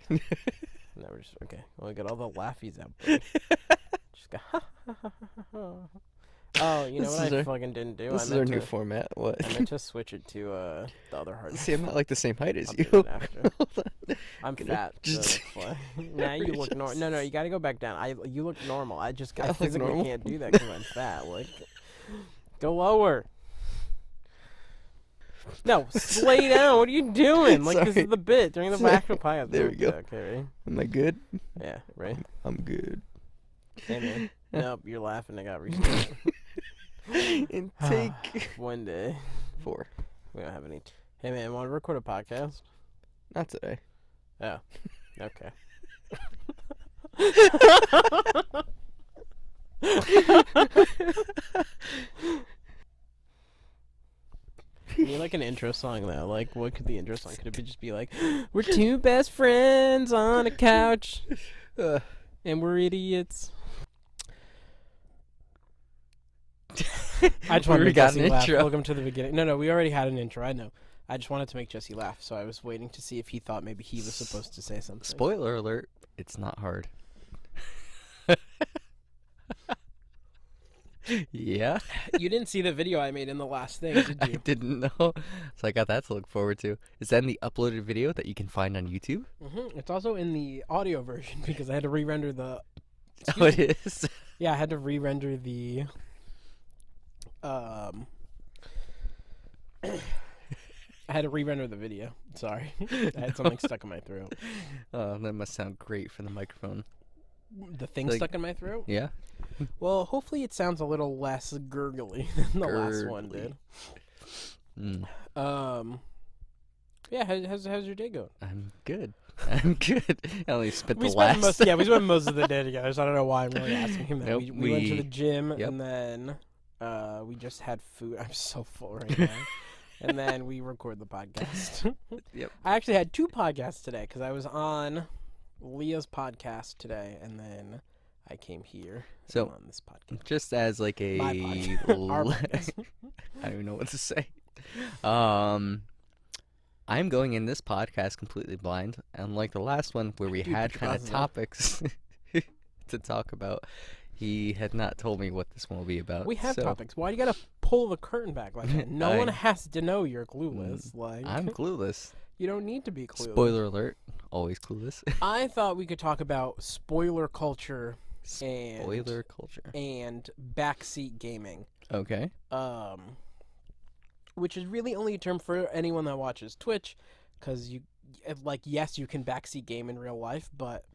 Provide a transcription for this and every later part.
Never just okay. Well, I got all the laughies out. Buddy. Just go. Ha, ha, ha, ha, ha. Oh, you know This what is I our fucking didn't do? this is our new format. What? I meant to switch it to the other hard. See, I'm not like the same height as I'll you. do it after. Hold on. I'm Gonna fat, so just- that's why. Nah, you look normal. No, you gotta go back down. You look normal. I I look physically normal? can't do that because I'm fat. Like, go lower. No, lay down. What are you doing? Like, this Sorry. is the bit during the Sorry. actual podcast. There we go. Okay, ready? Am I good? Yeah, right. I'm good. Hey man. Nope, you're laughing. I got restarted. And take One day 4. we don't have any. Hey man, want to record a podcast? Not today. Oh, okay. You need like an intro song though. Like, what could the intro song? Could it just be like, "We're two best friends on a couch, Uh, and we're idiots." I just We wanted to make got Jesse an laugh. intro. Welcome to the beginning. No, we already had an intro. I know. I just wanted to make Jesse laugh, so I was waiting to see if he thought maybe he was supposed to say something. spoiler alert, it's not hard. Yeah? You didn't see the video I made in the last thing, did I you? didn't know. So I got that to look forward to. Is that in the uploaded video that you can find on YouTube? It's also in the audio version because I had to re-render the. Oh, it is? Yeah, I had to re-render the. I had to re-render the video. Sorry, I had something stuck in my throat. Oh, that must sound great for the microphone. The thing Like- stuck in my throat. Yeah? Well, hopefully it sounds a little less gurgly than the last one Gurgly. did. Mm, Yeah. How's your day going? I'm good. I'm good. I only spent We the spent last. we spent most of the day together, so I don't know why I'm really asking him that. Nope, We went to we- the gym yep. and then we just had food. I'm so full right now. And then we record the podcast. Yep. I actually had 2 podcasts today because I was on Leah's podcast today, and then I came here So- on this podcast. Just as like a. My podcast. Our podcast. I don't even know what to say. I'm going in this podcast completely blind, unlike the last one where we Dude, had put your kind of glasses on. topics to talk about. He had not told me what this one will be about. We have so topics. Why do you gotta pull the curtain back like that? No one I- has to know you're clueless. Like I'm clueless. you don't need to be clueless. Spoiler alert. Always clueless. I thought we could talk about spoiler culture and Spoiler culture. and backseat gaming. Okay. Which is really only a term for anyone that watches Twitch, because yes, you can backseat game in real life, but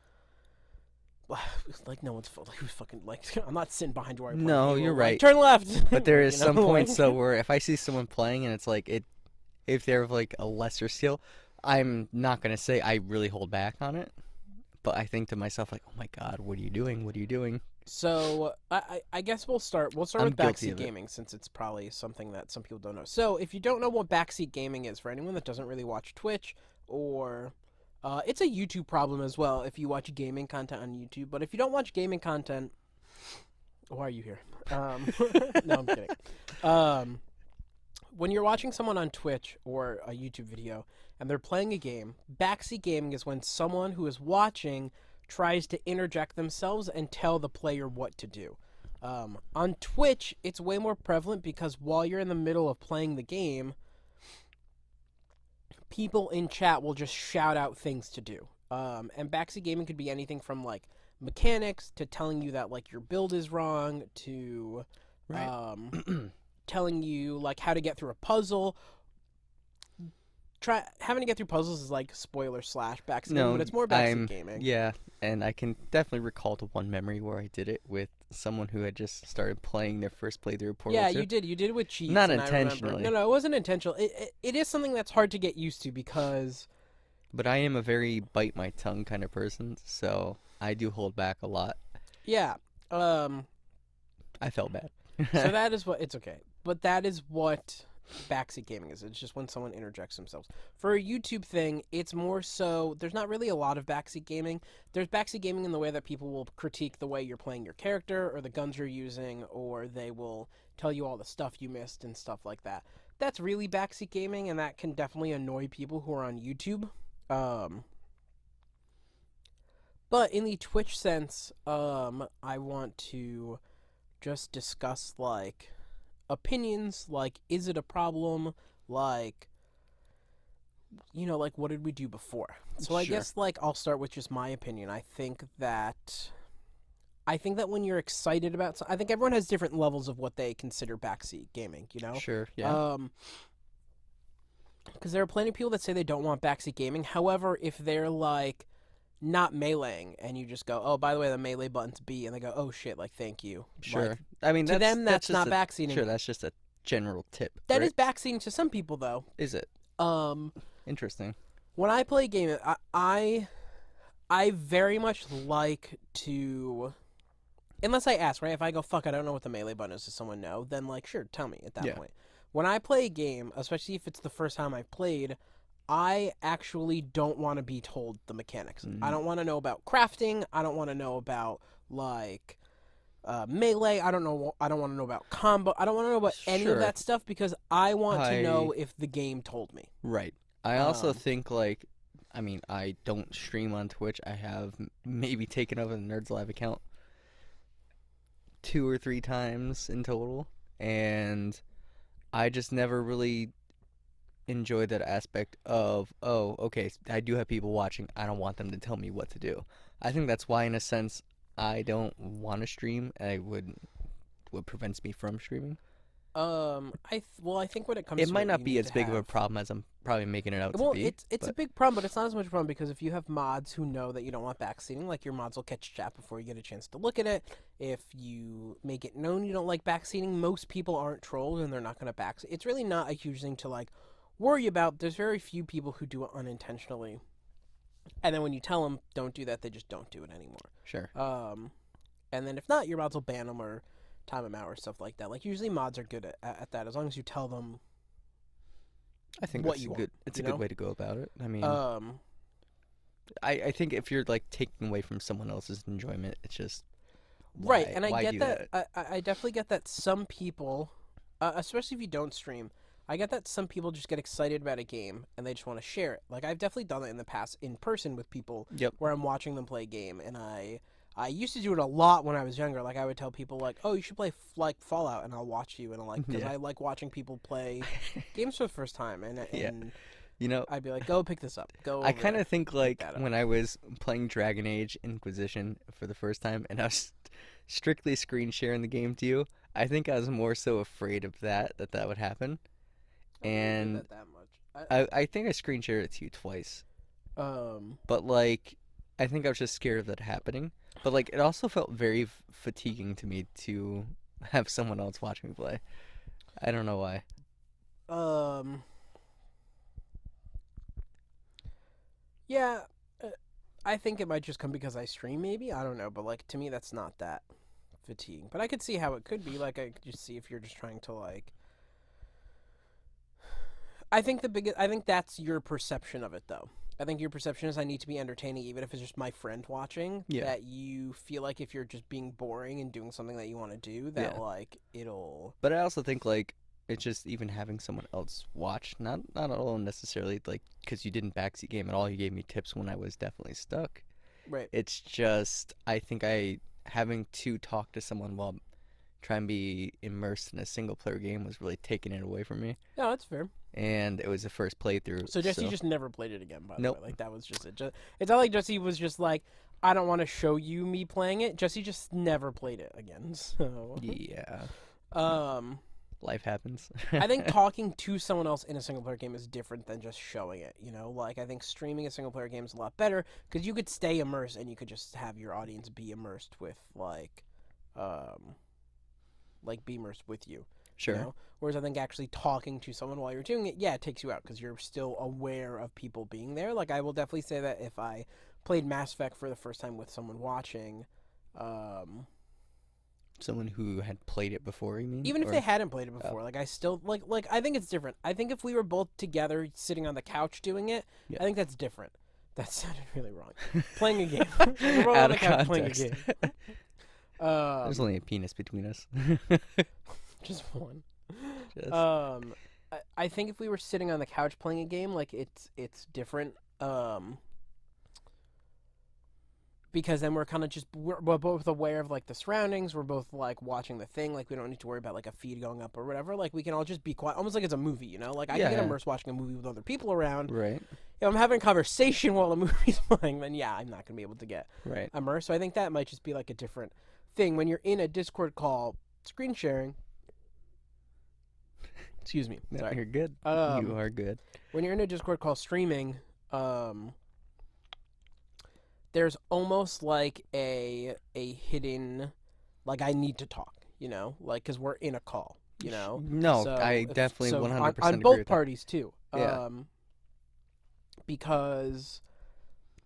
like no one's who's fucking like I'm not sitting behind you. While you're playing No, Halo, you're like, right. turn left. But there is You know, some points like- though where if I see someone playing and it's like if they're of like a lesser skill, I'm not gonna say I really hold back on it. But I think to myself like, oh my god, what are you doing? What are you doing? So I guess we'll start I'm with guilty backseat of it. gaming since it's probably something that some people don't know. So if you don't know what backseat gaming is, for anyone that doesn't really watch Twitch or it's a YouTube problem as well if you watch gaming content on YouTube. But if you don't watch gaming content, why are you here? No, I'm kidding. When you're watching someone on Twitch or a YouTube video and they're playing a game, backseat gaming is when someone who is watching tries to interject themselves and tell the player what to do. On Twitch, it's way more prevalent because while you're in the middle of playing the game, people in chat will just shout out things to do. And backseat gaming could be anything from like mechanics to telling you that like your build is wrong to Right. telling you like how to get through a puzzle. Having to get through puzzles is like spoiler / backseat gaming, but it's more backseat gaming. Yeah, and I can definitely recall to one memory where I did it with someone who had just started playing their first playthrough Portal Yeah, 2. you did. You did it with cheats. Not and I remember- intentionally. No, it wasn't intentional. It is something that's hard to get used to because But I am a very bite my tongue kind of person, so I do hold back a lot. yeah. I felt bad. So that is what it's okay, but that is what backseat gaming is. It's just when someone interjects themselves. For a YouTube thing, it's more so there's not really a lot of backseat gaming. There's backseat gaming in the way that people will critique the way you're playing your character or the guns you're using, or they will tell you all the stuff you missed and stuff like that. That's really backseat gaming, and that can definitely annoy people who are on YouTube. But in the Twitch sense, I want to just discuss like opinions, like is it a problem, like like what did we do before? So I Sure. guess like I'll start with just my opinion. I think that when you're excited about I think everyone has different levels of what they consider backseat gaming, Sure. Yeah. Um because there are plenty of people that say they don't want backseat gaming. However, if they're like not meleeing and you just go, "Oh, by the way, the melee button's B," and they go, "Oh shit, like thank you." Like Sure. I mean, to them that's that's just not a backseating. sure. That's just a general tip, That is right? backseating to some people though. Is it Um interesting? when I play a game, I very much like to, unless I ask, right? If I go, fuck, I don't know what the melee button is, does someone know? Then, like, sure, tell me at that Yeah. point. When I play a game, especially if it's the first time I've played, I actually don't want to be told the mechanics. I Mm, don't want to know about crafting. I don't want to know about, like, melee. I don't know. I don't want to know about combo. I don't want to know about any of sure. that stuff because I want to know I if the game told me. right. I also Um, think like, I mean, I don't stream on Twitch. I have maybe taken over the Nerds Live account 2 or 3 times in total, and I just never really enjoy that aspect of, oh, okay, I do have people watching. I don't want them to tell me what to do. I think that's why, in a sense, I don't want to stream. I would what prevents me from streaming. I think when it comes It to might it, not you be need as to big of a have. problem as I'm probably making it out to Well, be, it's a but big problem, but it's not as much a problem because if you have mods who know that you don't want backseating, like your mods will catch chat before you get a chance to look at it. If you make it known you don't like backseating, most people aren't trolls and they're not going to backseat. It's really not a huge thing to like worry about. There's very few people who do it unintentionally, and then when you tell them don't do that, they just don't do it anymore. sure. Um, and then if not, your mods will ban them or time them out or stuff like that. Like usually mods are good at that as long as you tell them I think what that's you a want. good. It's a You good know. way to go about it. I mean, Um, I think if you're like taking away from someone else's enjoyment, it's just Right, why and I get do that. that? I definitely get that some people, especially if you don't stream, I get that some people just get excited about a game and they just want to share it. Like I've definitely done it in the past in person with people Yep. where I'm watching them play a game, and I used to do it a lot when I was younger. Like I would tell people like, "Oh, you should play like Fallout," and I'll watch you, and I'm like, because Yeah. I like watching people play games for the first time, and Yeah. and You know, I'd be like, "Go pick this up, go I over kind there, of think pick like that up." when I was playing Dragon Age Inquisition for the first time and I was strictly screen sharing the game to you, I think I was more so afraid of that would happen. I don't really do And that much. I think I screen shared it to you twice. Um, But like, I think I was just scared of that happening. But like, it also felt very fatiguing to me to have someone else watch me play. I don't know why. um. Yeah, I think it might just come because I stream, maybe. I don't know, but like to me, that's not that fatiguing. But I could see how it could be. Like I could just see if you're just trying to like. I think that's your perception of it, though. I think your perception is I need to be entertaining, even if it's just my friend watching. Yeah. That you feel like if you're just being boring and doing something that you want to do, that Yeah. like it'll. But I also think like it's just even having someone else watch, not at all necessarily like because you didn't backseat game at all. You gave me tips when I was definitely stuck. Right. It's just I think I having to talk to someone while trying to be immersed in a single player game was really taking it away from me. No, that's fair. And it was the first playthrough. So Jesse So just never played it again, by the nope. way. Like that was just it. It's not like Jesse was just like, I don't want to show you me playing it. Jesse just never played it again. So, Yeah. um, Life happens. I think talking to someone else in a single player game is different than just showing it. Like I think streaming a single player game is a lot better because you could stay immersed and you could just have your audience be immersed with um, be immersed with you. Sure. Whereas I think actually talking to someone while you're doing it, yeah, it takes you out because you're still aware of people being there. Like I will definitely say that if I played Mass Effect for the first time with someone watching, Someone who had played it before, you mean? even if Or they hadn't played it oh, before, like I still like I think it's different. I think if we were both together sitting on the couch doing it, yeah. I think that's different. That sounded really wrong. Playing a game. We're both on Out the of couch playing a context. game. There's Um, only a penis between us. just one. Just I think if we were sitting on the couch playing a game, like it's different. because then we're kind of just we're both aware of like the surroundings. We're both like watching the thing. Like we don't need to worry about like a feed going up or whatever. Like we can all just be quiet, almost like it's a movie. You know, like I can get Yeah. immersed watching a movie with other people around. Right. If I'm having a conversation while a movie's playing, then yeah, I'm not gonna be able to get Right. immersed. So I think that might just be like a different thing when you're in a Discord call, screen sharing. Excuse me. No, Sorry. you're good. You are good. When you're in a Discord call streaming, there's almost like a hidden, like I need to talk, you know, like because we're in a call, you know. No, So I definitely so 100% on agree both with parties too. Yeah. Because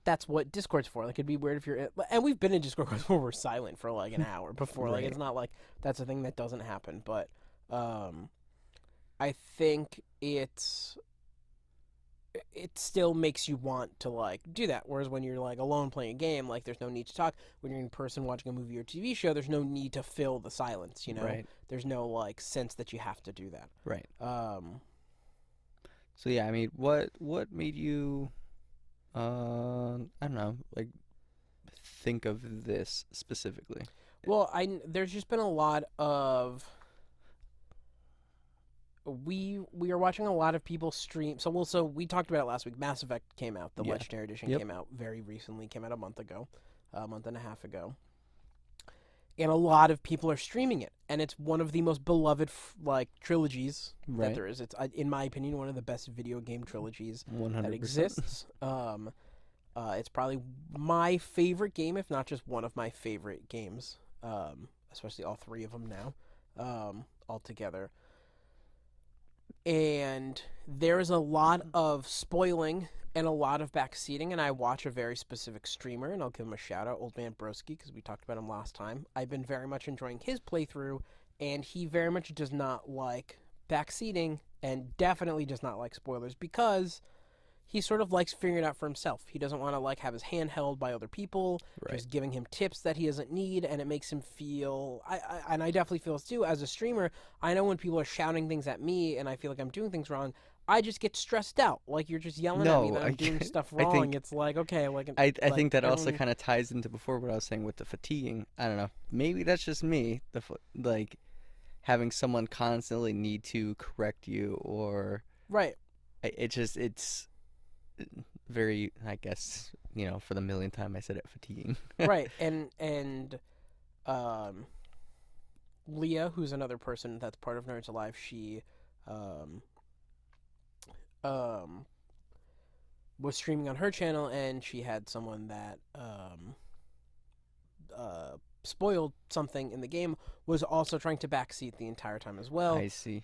that's what Discord's for. Like it'd be weird if you're, and we've been in Discord calls where we're silent for like an hour before. Like Right. it's not like that's a thing that doesn't happen, but I think it still makes you want to like do that. Whereas when you're like alone playing a game, like there's no need to talk. When you're in person watching a movie or TV show, there's no need to fill the silence. You know, Right. there's no like sense that you have to do that. Right. So yeah, I mean, what made you, I don't know, like think of this specifically? Well, there's just been a lot of we are watching a lot of people stream. So we talked about it last week. Mass Effect came out. The Yeah. Legendary Edition Yep. came out very recently. Came out a month ago, a month and a half ago. And a lot of people are streaming it, and it's one of the most beloved like trilogies that Right. there is. It's in my opinion one of the best video game trilogies 100%. that exists. It's probably my favorite game, if not just one of my favorite games. Especially all three of them now, all together. And there's a lot of spoiling and a lot of backseating, and I watch a very specific streamer, and I'll give him a shout out, Old Man Broski, because we talked about him last time. I've been very much enjoying his playthrough, and he very much does not like backseating, and definitely does not like spoilers, because he sort of likes figuring it out for himself. He doesn't want to like have his hand held by other people, Right. just giving him tips that he doesn't need, and it makes him feel. And I definitely feel this too as a streamer. I know when people are shouting things at me, and I feel like I'm doing things wrong. I just get stressed out. Like you're just yelling at me that I'm doing stuff I wrong. think- It's like okay, like I like, think that also everyone- kind of ties into before what I was saying with the fatiguing. I don't know. Maybe that's just me. Like having someone constantly need to correct you, or right. it's very, I guess, for the millionth time I said it, fatiguing. Right, and Leah, who's another person that's part of Nerds Alive, she was streaming on her channel, and she had someone that spoiled something in the game, was also trying to backseat the entire time as well. I see.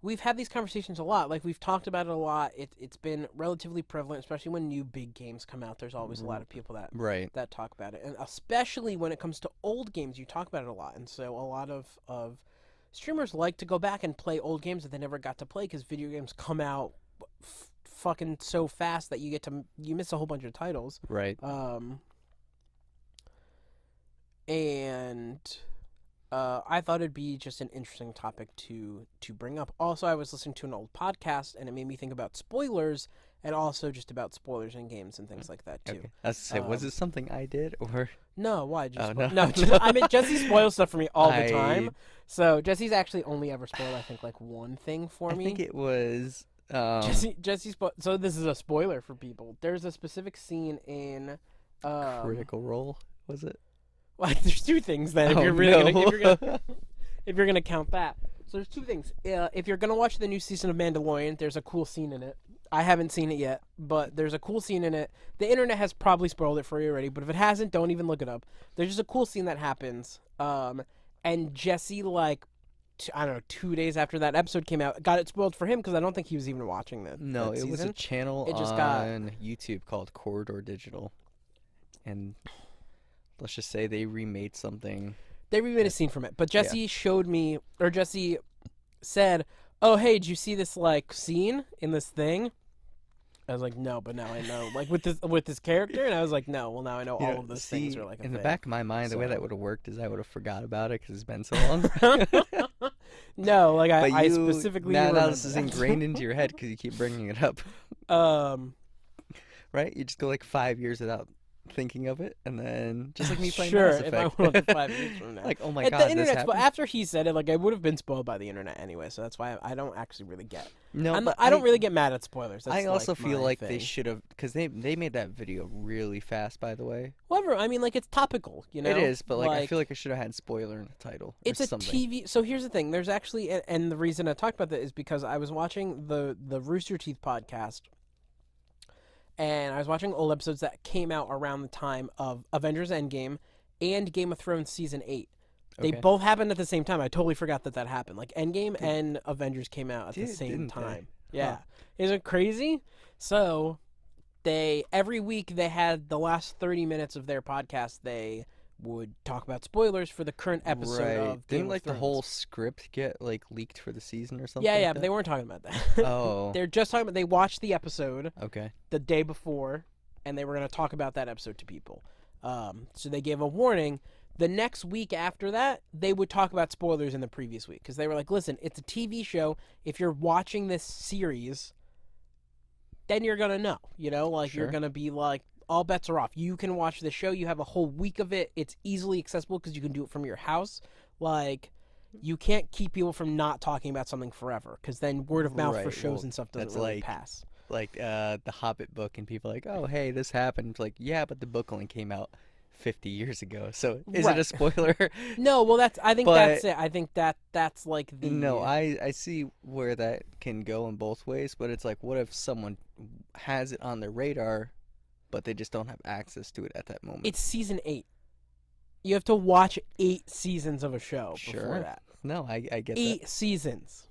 We've had these conversations a lot. Like, we've talked about it a lot. It's been relatively prevalent, especially when new big games come out. There's always a lot of people that Right. talk about it. And especially when it comes to old games, you talk about it a lot. And so a lot of streamers like to go back and play old games that they never got to play because video games come out fucking so fast that you miss a whole bunch of titles. Right. And I thought it'd be just an interesting topic to bring up. Also, I was listening to an old podcast, and it made me think about spoilers, and also just about spoilers in games and things like that too. Okay. I was gonna say, was it something I did, or No, why? Just Oh, no, no. I mean Jesse spoils stuff for me all the I- time. So Jesse's actually only ever spoiled, I think, like one thing for I me. think it was Jesse so this is a spoiler for people. There's a specific scene in Critical Role, was it? Well, there's two things then. If Oh, you're really no. if you're gonna count that, so there's two things. If you're gonna watch the new season of Mandalorian, there's a cool scene in it. I haven't seen it yet, but there's a cool scene in it. The internet has probably spoiled it for you already, but if it hasn't, don't even look it up. There's just a cool scene that happens. And Jesse, like, I don't know, 2 days after that episode came out, got it spoiled for him because I don't think he was even watching that. No, that it was a season. channel It just got- on YouTube called Corridor Digital, and let's just say they remade something. They remade a scene from it, but Jesse showed me, or Jesse said, "Oh, hey, did you see this like scene in this thing?" I was like, "No, but now I know." Like with this character, and I was like, "No, well now I know all of those things are like a in the thing." back of my mind, the way So- that would have worked is I would have forgot about it because it's been so long. No, like But I specifically now remember this is that. ingrained into your head because you keep bringing it up, Um, right? You just go like 5 years without thinking of it, and then just like me playing Sure, Mass if I Effect. went on 5 years from now. Like, oh my At the god, this internet's, but happened. after he said it, like I would have been spoiled by the internet anyway, so that's why I don't actually really get. No, but I don't really get mad at spoilers. That's I also like feel my like thing. they should have, because they made that video really fast, by the way. However, I mean, like it's topical, you know. It is, but like I feel like it should have had spoiler in the title. Or It's a something. TV. So here's the thing. There's actually, and the reason I talked about that is because I was watching the Rooster Teeth podcast, and I was watching old episodes that came out around the time of Avengers Endgame and Game of Thrones season 8. They Okay. both happened at the same time. I totally forgot that happened. Like Endgame and Avengers came out at the same didn't they? time. Yeah, Huh. isn't it crazy? So they every week they had the last 30 minutes of their podcast. They would talk about spoilers for the current episode Right. of Game Didn't of like the Thrones. whole script get like leaked for the season or something? Yeah, like yeah, but that? they weren't talking about that. Oh. They're just talking about they watched the episode Okay. the day before, and they were going to talk about that episode to people. So they gave a warning. The next week after that, they would talk about spoilers in the previous week because they were like, "Listen, it's a TV show. If you're watching this series, then you're gonna know. You know, like you're Sure. gonna be like." All bets are off. You can watch the show. You have a whole week of it. It's easily accessible because you can do it from your house. Like, you can't keep people from not talking about something forever because then word of mouth for Right, shows well, and stuff doesn't that's really like- pass. Like the Hobbit book, and people are like, oh, hey, this happened. It's like, yeah, but the book only came out 50 years ago. So is it Right. a spoiler? No, well, I think But- that's it. I think that's like the No, I see where that can go in both ways, but it's like, what if someone has it on their radar, but they just don't have access to it at that moment? It's season 8. You have to watch 8 seasons of a show before Sure. that. No, I get 8 seasons.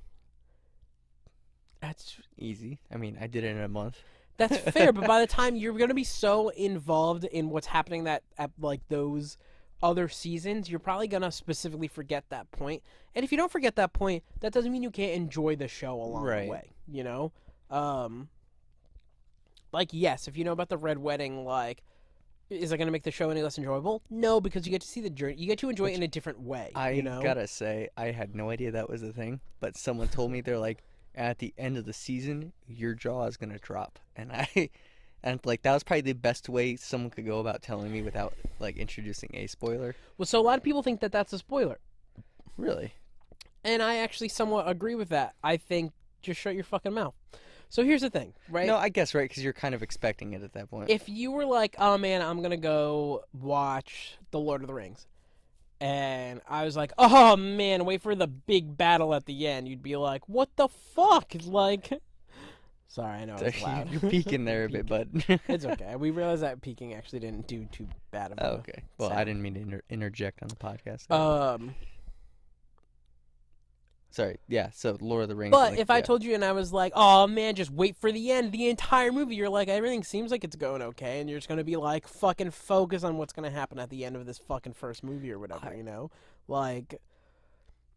That's that. Easy. I mean, I did it in a month. That's fair, but by the time you're going to be so involved in what's happening at like those other seasons, you're probably going to specifically forget that point. And if you don't forget that point, that doesn't mean you can't enjoy the show along Right. the way, you know? Like, yes, if you know about the Red Wedding, like, is it going to make the show any less enjoyable? No, because you get to see the journey. You get to enjoy it in a different way, I you know? gotta say, I had no idea that was a thing, but someone told me they're like, at the end of the season, your jaw is gonna drop, and like that was probably the best way someone could go about telling me without like introducing a spoiler. Well, so a lot of people think that that's a spoiler. Really? And I actually somewhat agree with that. I think just shut your fucking mouth. So here's the thing, right? No, I guess right, because you're kind of expecting it at that point. If you were like, oh man, I'm going to go watch The Lord of the Rings. And I was like, oh man, wait for the big battle at the end. You'd be like, what the fuck? Like, sorry, I know it's loud. You're peeking there a bit, but It's okay. We realized that peaking actually didn't do too bad of a Oh, okay. Well, I sound. didn't mean to interject on the podcast. Sorry. Yeah. So Lord of the Rings. But like, if I yeah. told you and I was like, oh man, just wait for the end, the entire movie, you're like, everything seems like it's going okay, and you're just going to be like, fucking focus on what's going to happen at the end of this fucking first movie or whatever, you know? Like,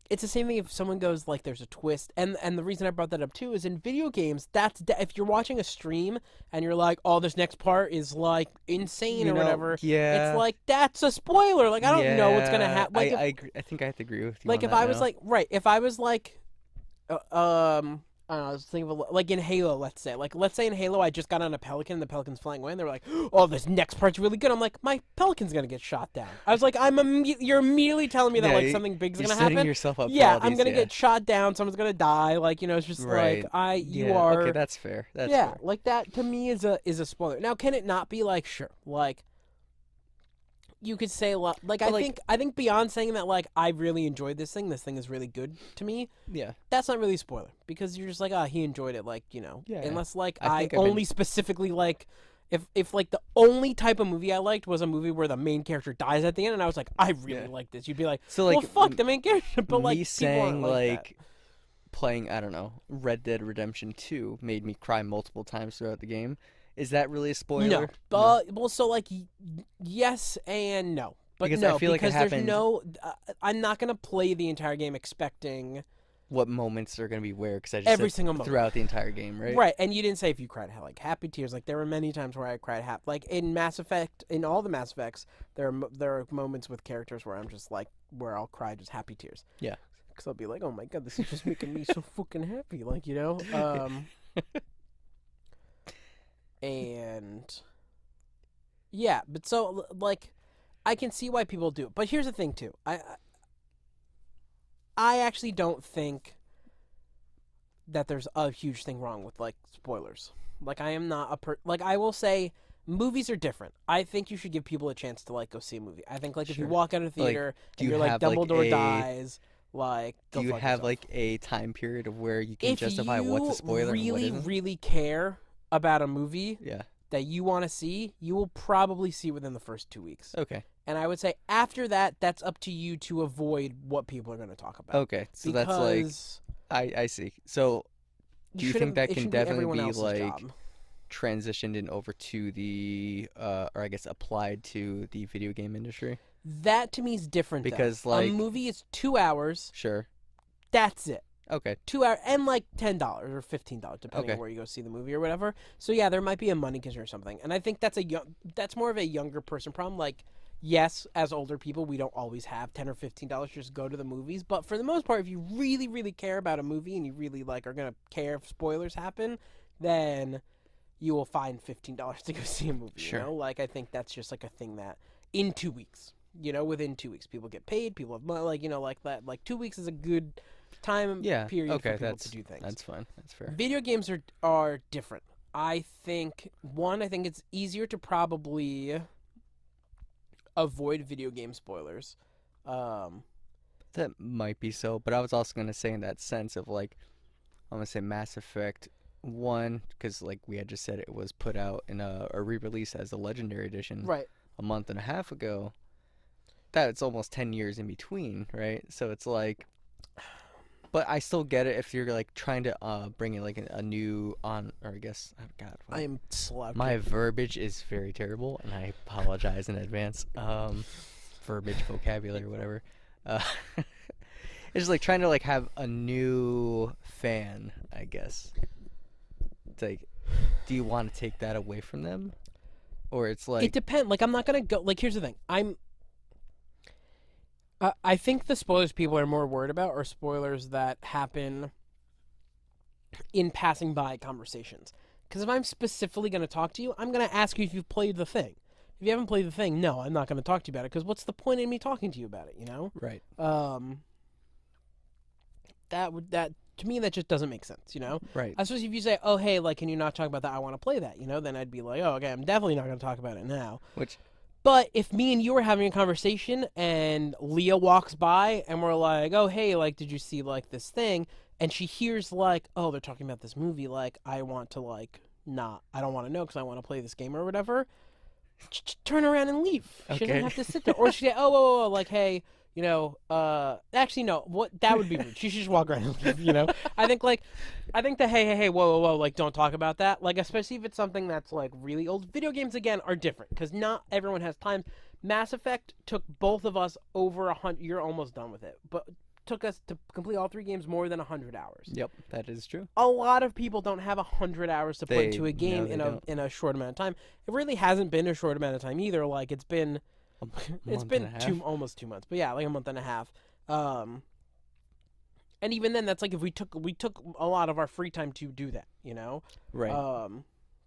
it's the same thing if someone goes, like, there's a twist. And the reason I brought that up, too, is in video games, if you're watching a stream and you're like, oh, this next part is, like, insane You or know, whatever, yeah. it's like, that's a spoiler. Like, I don't know what's going to happen. Like, I agree. I think I have to agree with you. like on if that I was now. like if I was like I don't know, I was thinking of like in Halo, let's say in Halo I just got on a pelican and the pelican's flying away and they're like, oh, this next part's really good. I'm like, my pelican's gonna get shot down. I was like, you're immediately telling me that Yeah, like something big's you're gonna setting happen. yourself up. Yeah, for all I'm these, gonna yeah. get shot down. Someone's gonna die. Like, you know, it's just Right. like you Yeah, are. Okay, that's fair. That's yeah, fair. like that to me is a spoiler. Now, can it not be like sure, like you could say like But, I think beyond saying that like I really enjoyed this thing is really good to me. Yeah. That's not really a spoiler because you're just like, he enjoyed it, like, you know. Yeah. Unless like I I think I've been- only specifically like if like the only type of movie I liked was a movie where the main character dies at the end and I was like, I really Yeah. like this. You'd be like, So like, well, fuck the main character, but like me people aren't saying like, that. playing, I don't know, Red Dead Redemption 2 made me cry multiple times throughout the game. Is that really a spoiler? No, but well, so like yes and no, but Because no, I feel like it because there's happened- no. I'm not gonna play the entire game expecting What moments are gonna be where? Because I just every said single moment. throughout the entire game, right? Right, and you didn't say if you cried like happy tears. Like there were many times where I cried happy. Like in Mass Effect, in all the Mass Effects, there are moments with characters where I'm just like where I'll cry just happy tears. Yeah. Because I'll be like, oh my god, this is just making me so fucking happy. Like, you know, and Yeah, but so like I can see why people do it. But here's the thing too. I actually don't think that there's a huge thing wrong with like spoilers. Like I am not like I will say movies are different. I think you should give people a chance to like go see a movie. I think like if you Sure. walk out of the Like, theater do and you you're like have like Dumbledore dies, like do go you fuck have yourself. like a time period of where you can If justify what's a you spoiler and what really isn't? really care about a movie Yeah. that you want to see, you will probably see within the first 2 weeks. Okay. And I would say after that, that's up to you to avoid what people are going to talk about. Okay. So that's like Because I see. So do you think that it can shouldn't be definitely everyone be else's like job. transitioned in over to the or I guess applied to the video game industry? That to me is different. Because though. like A movie is 2 hours. sure. That's it. Okay. 2 hours and like $10 or $15, depending Okay. on where you go see the movie or whatever. So yeah, there might be a money concern or something, and I think that's more of a younger person problem. Like, yes, as older people, we don't always have $10 or $15 to just go to the movies, but for the most part, if you really, really care about a movie and you really like are gonna care if spoilers happen, then you will find $15 to go see a movie. Sure. You know, like I think that's just like a thing that in 2 weeks, within 2 weeks, people get paid. People have money, like like that. Like 2 weeks is a good time Yeah. period Okay. for people to do things. That's fine. That's fair. Video games are different. I think I think it's easier to probably avoid video game spoilers. Um, That might be so, but I was also gonna say in that sense of like I'm gonna say Mass Effect 1 because like we had just said it was put out in a re-release as a Legendary Edition right. a month and a half ago. That's almost 10 years in between, right? So it's like, but I still get it if you're like trying to bring in like a new on, or I guess, oh God, I am slouching. my verbiage is very terrible, and I apologize in advance. Verbiage, vocabulary, whatever. Uh, it's just like trying to like have a new fan, I guess. It's like, do you want to take that away from them, or it's It like, depends. Like I'm not gonna go. Like here's the thing. I think the spoilers people are more worried about are spoilers that happen in passing by conversations. Because if I'm specifically going to talk to you, I'm going to ask you if you've played the thing. If you haven't played the thing, no, I'm not going to talk to you about it. Because what's the point in me talking to you about it? You know? right, That to me that just doesn't make sense. You know? right, Especially if you say, oh hey, like can you not talk about that? I want to play that. You know? Then I'd be like, oh okay, I'm definitely not going to talk about it now. which, But if me and you were having a conversation and Leah walks by and we're like, oh, hey, like, did you see, like, this thing? And she hears, like, oh, they're talking about this movie. Like, I want to, like, I don't want to know because I want to play this game or whatever. Turn around and leave. She doesn't okay. have to sit there. Or she say, oh, like, hey, actually, no, that would be rude. She should just walk around and leave, you know? I think the hey, whoa, like, don't talk about that. Like, especially if it's something that's, like, really old. Video games, again, are different because not everyone has time. Mass Effect took both of us over 100. You're almost done with it. But took us to complete all 3 games more than 100 hours. Yep, that is true. A lot of people don't have 100 hours to put into a game in a short amount of time. It really hasn't been a short amount of time either. Like, it's been... It's been almost 2 months, but yeah, like a month and a half. And even then, that's like if we took a lot of our free time to do that, you know, Right,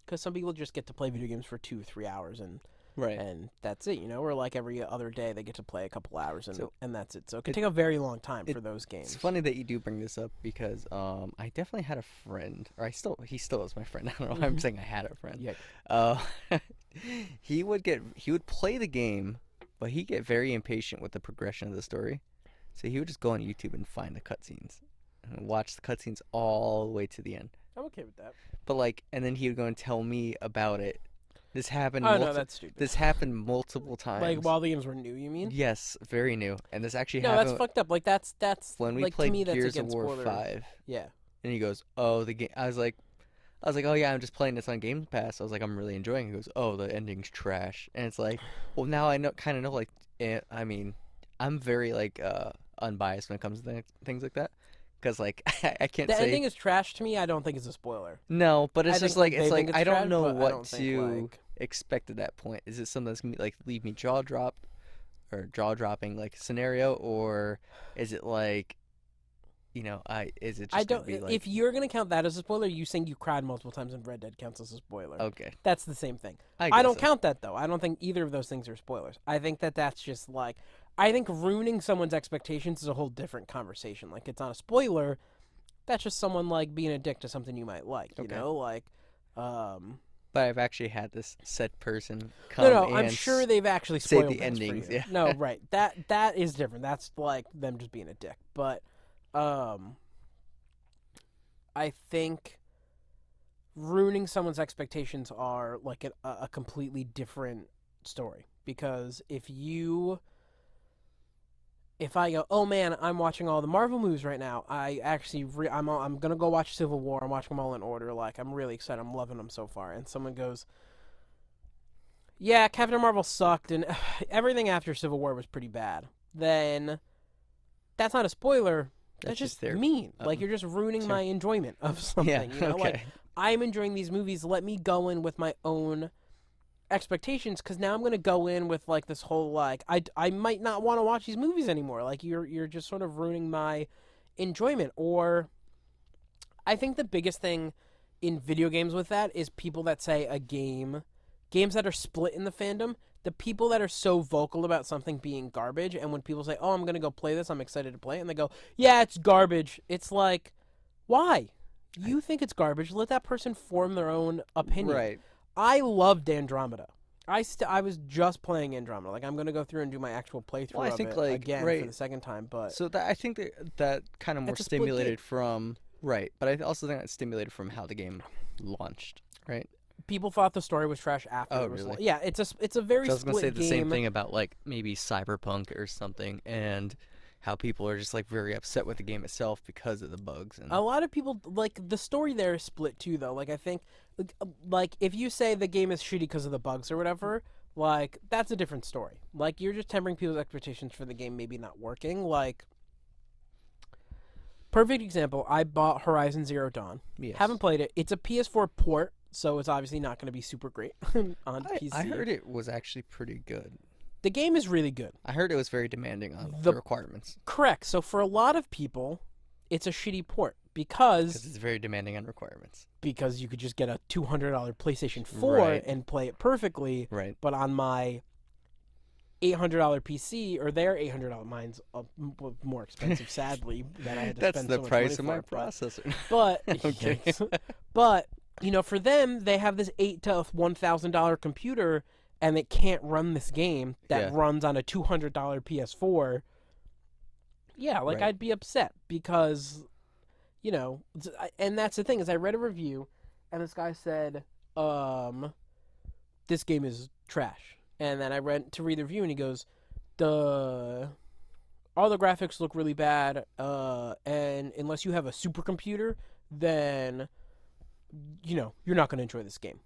because some people just get to play video games for 2-3 hours and right. that's it, you know, or like every other day they get to play a couple hours and that's it. So it could it- take a very long time for those It's games. funny that you do bring this up because I definitely had a friend, or he still is my friend. I don't know why I'm saying I had a friend. Yeah. Uh, he would play the game, but he'd get very impatient with the progression of the story. So he would just go on YouTube and find the cutscenes and watch the cutscenes all the way to the end. I'm okay with that. But like, and then he would go and tell me about it. This happened. Oh no, that's stupid. This happened multiple times. Like while the games were new, you mean? Yes, very new. And this actually No, happened that's fucked up. Like that's when we like played to me that's Gears of against War spoilers. 5. Yeah. And he goes, "Oh, the game." I was like, "Oh yeah, I'm just playing this on Game Pass." I was like, "I'm really enjoying it." He goes, "Oh, the ending's trash." And it's like, well, now I kind of know. Like, I mean, I'm very like unbiased when it comes to things like that, because like I can't The say ending is trash to me. I don't think it's a spoiler. no, but it's I just think, like they it's think like I trash, don't know but I what don't think, to like... expect at that point. Is it something that's gonna like leave me jaw dropped or jaw dropping like scenario, or is it like is it I just gonna don't. be like, If you're gonna count that as a spoiler, you saying you cried multiple times in Red Dead counts as a spoiler. okay, That's the same thing. I I guess don't so. count that though. I don't think either of those things are spoilers. I think that that's just like, I think ruining someone's expectations is a whole different conversation. Like it's not a spoiler. That's just someone like being a dick to something you might like. Okay. Like, um, But I've actually had this said person no, come no. I'm and sure they've actually say spoiled the things for endings. you. Yeah. No, right. That is different. That's like them just being a dick. But, um, I think ruining someone's expectations are like a completely different story because if I go, oh man, I'm watching all the Marvel movies right now. I'm gonna go watch Civil War. I'm watching them all in order. Like I'm really excited. I'm loving them so far. And someone goes, yeah, Captain Marvel sucked, and everything after Civil War was pretty bad. Then that's not a spoiler. That's That's just just their. mean. Like you're just ruining Sure. my enjoyment of Yeah. something. Like Okay. I'm enjoying these movies. Let me go in with my own expectations because now I'm gonna go in with like this whole like I might not want to watch these movies anymore. Like you're just sort of ruining my enjoyment. Or I think the biggest thing in video games with that is people that say games that are split in the fandom. The people that are so vocal about something being garbage, and when people say, "Oh, I'm gonna go play this. I'm excited to play it," and they go, "Yeah, it's garbage." It's like, why? I, You think it's garbage? Let that person form their own opinion. right. I loved Andromeda. I was just playing Andromeda. Like I'm gonna go through and do my actual Well, playthrough I of think it like again for right. the second time. But So that I think that kind of more it's a split game. stimulated from right, but I also think that stimulated from how the game launched, right? People thought the story was trash after Oh, it was. really? Yeah, it's a very So I was gonna say split the same game. thing about like maybe Cyberpunk or something, and how people are just like very upset with the game itself because of the bugs A and lot of people like the story there is split too, though. Like I think, like if you say the game is shitty because of the bugs or whatever, like that's a different story. Like you're just tempering people's expectations for the game maybe not working. Like perfect example, I bought Horizon Zero Dawn. yes. Haven't played it. It's a PS4 port, so it's obviously not going to be super great on I PC. heard it was actually pretty good. The game is really good. I heard it was very demanding on the The requirements correct. So for a lot of people, it's a shitty port because because it's very demanding on requirements. you could just get a $200 PlayStation 4 Right. and play it perfectly. Right. But on my $800 PC or their $800, mine's more expensive, sadly, that I had to That's spend the so much price of money my for it. processor. But Okay. yikes. But for them, they have this $8,000 to $1,000 computer, and it can't run this game that Yeah. runs on a $200 PS4. Yeah, like Right. I'd be upset because, and that's the thing is I read a review, and this guy said, this game is trash. And then I read to read the review, and he goes, the all the graphics look really bad, and unless you have a supercomputer, then you're not going to enjoy this game.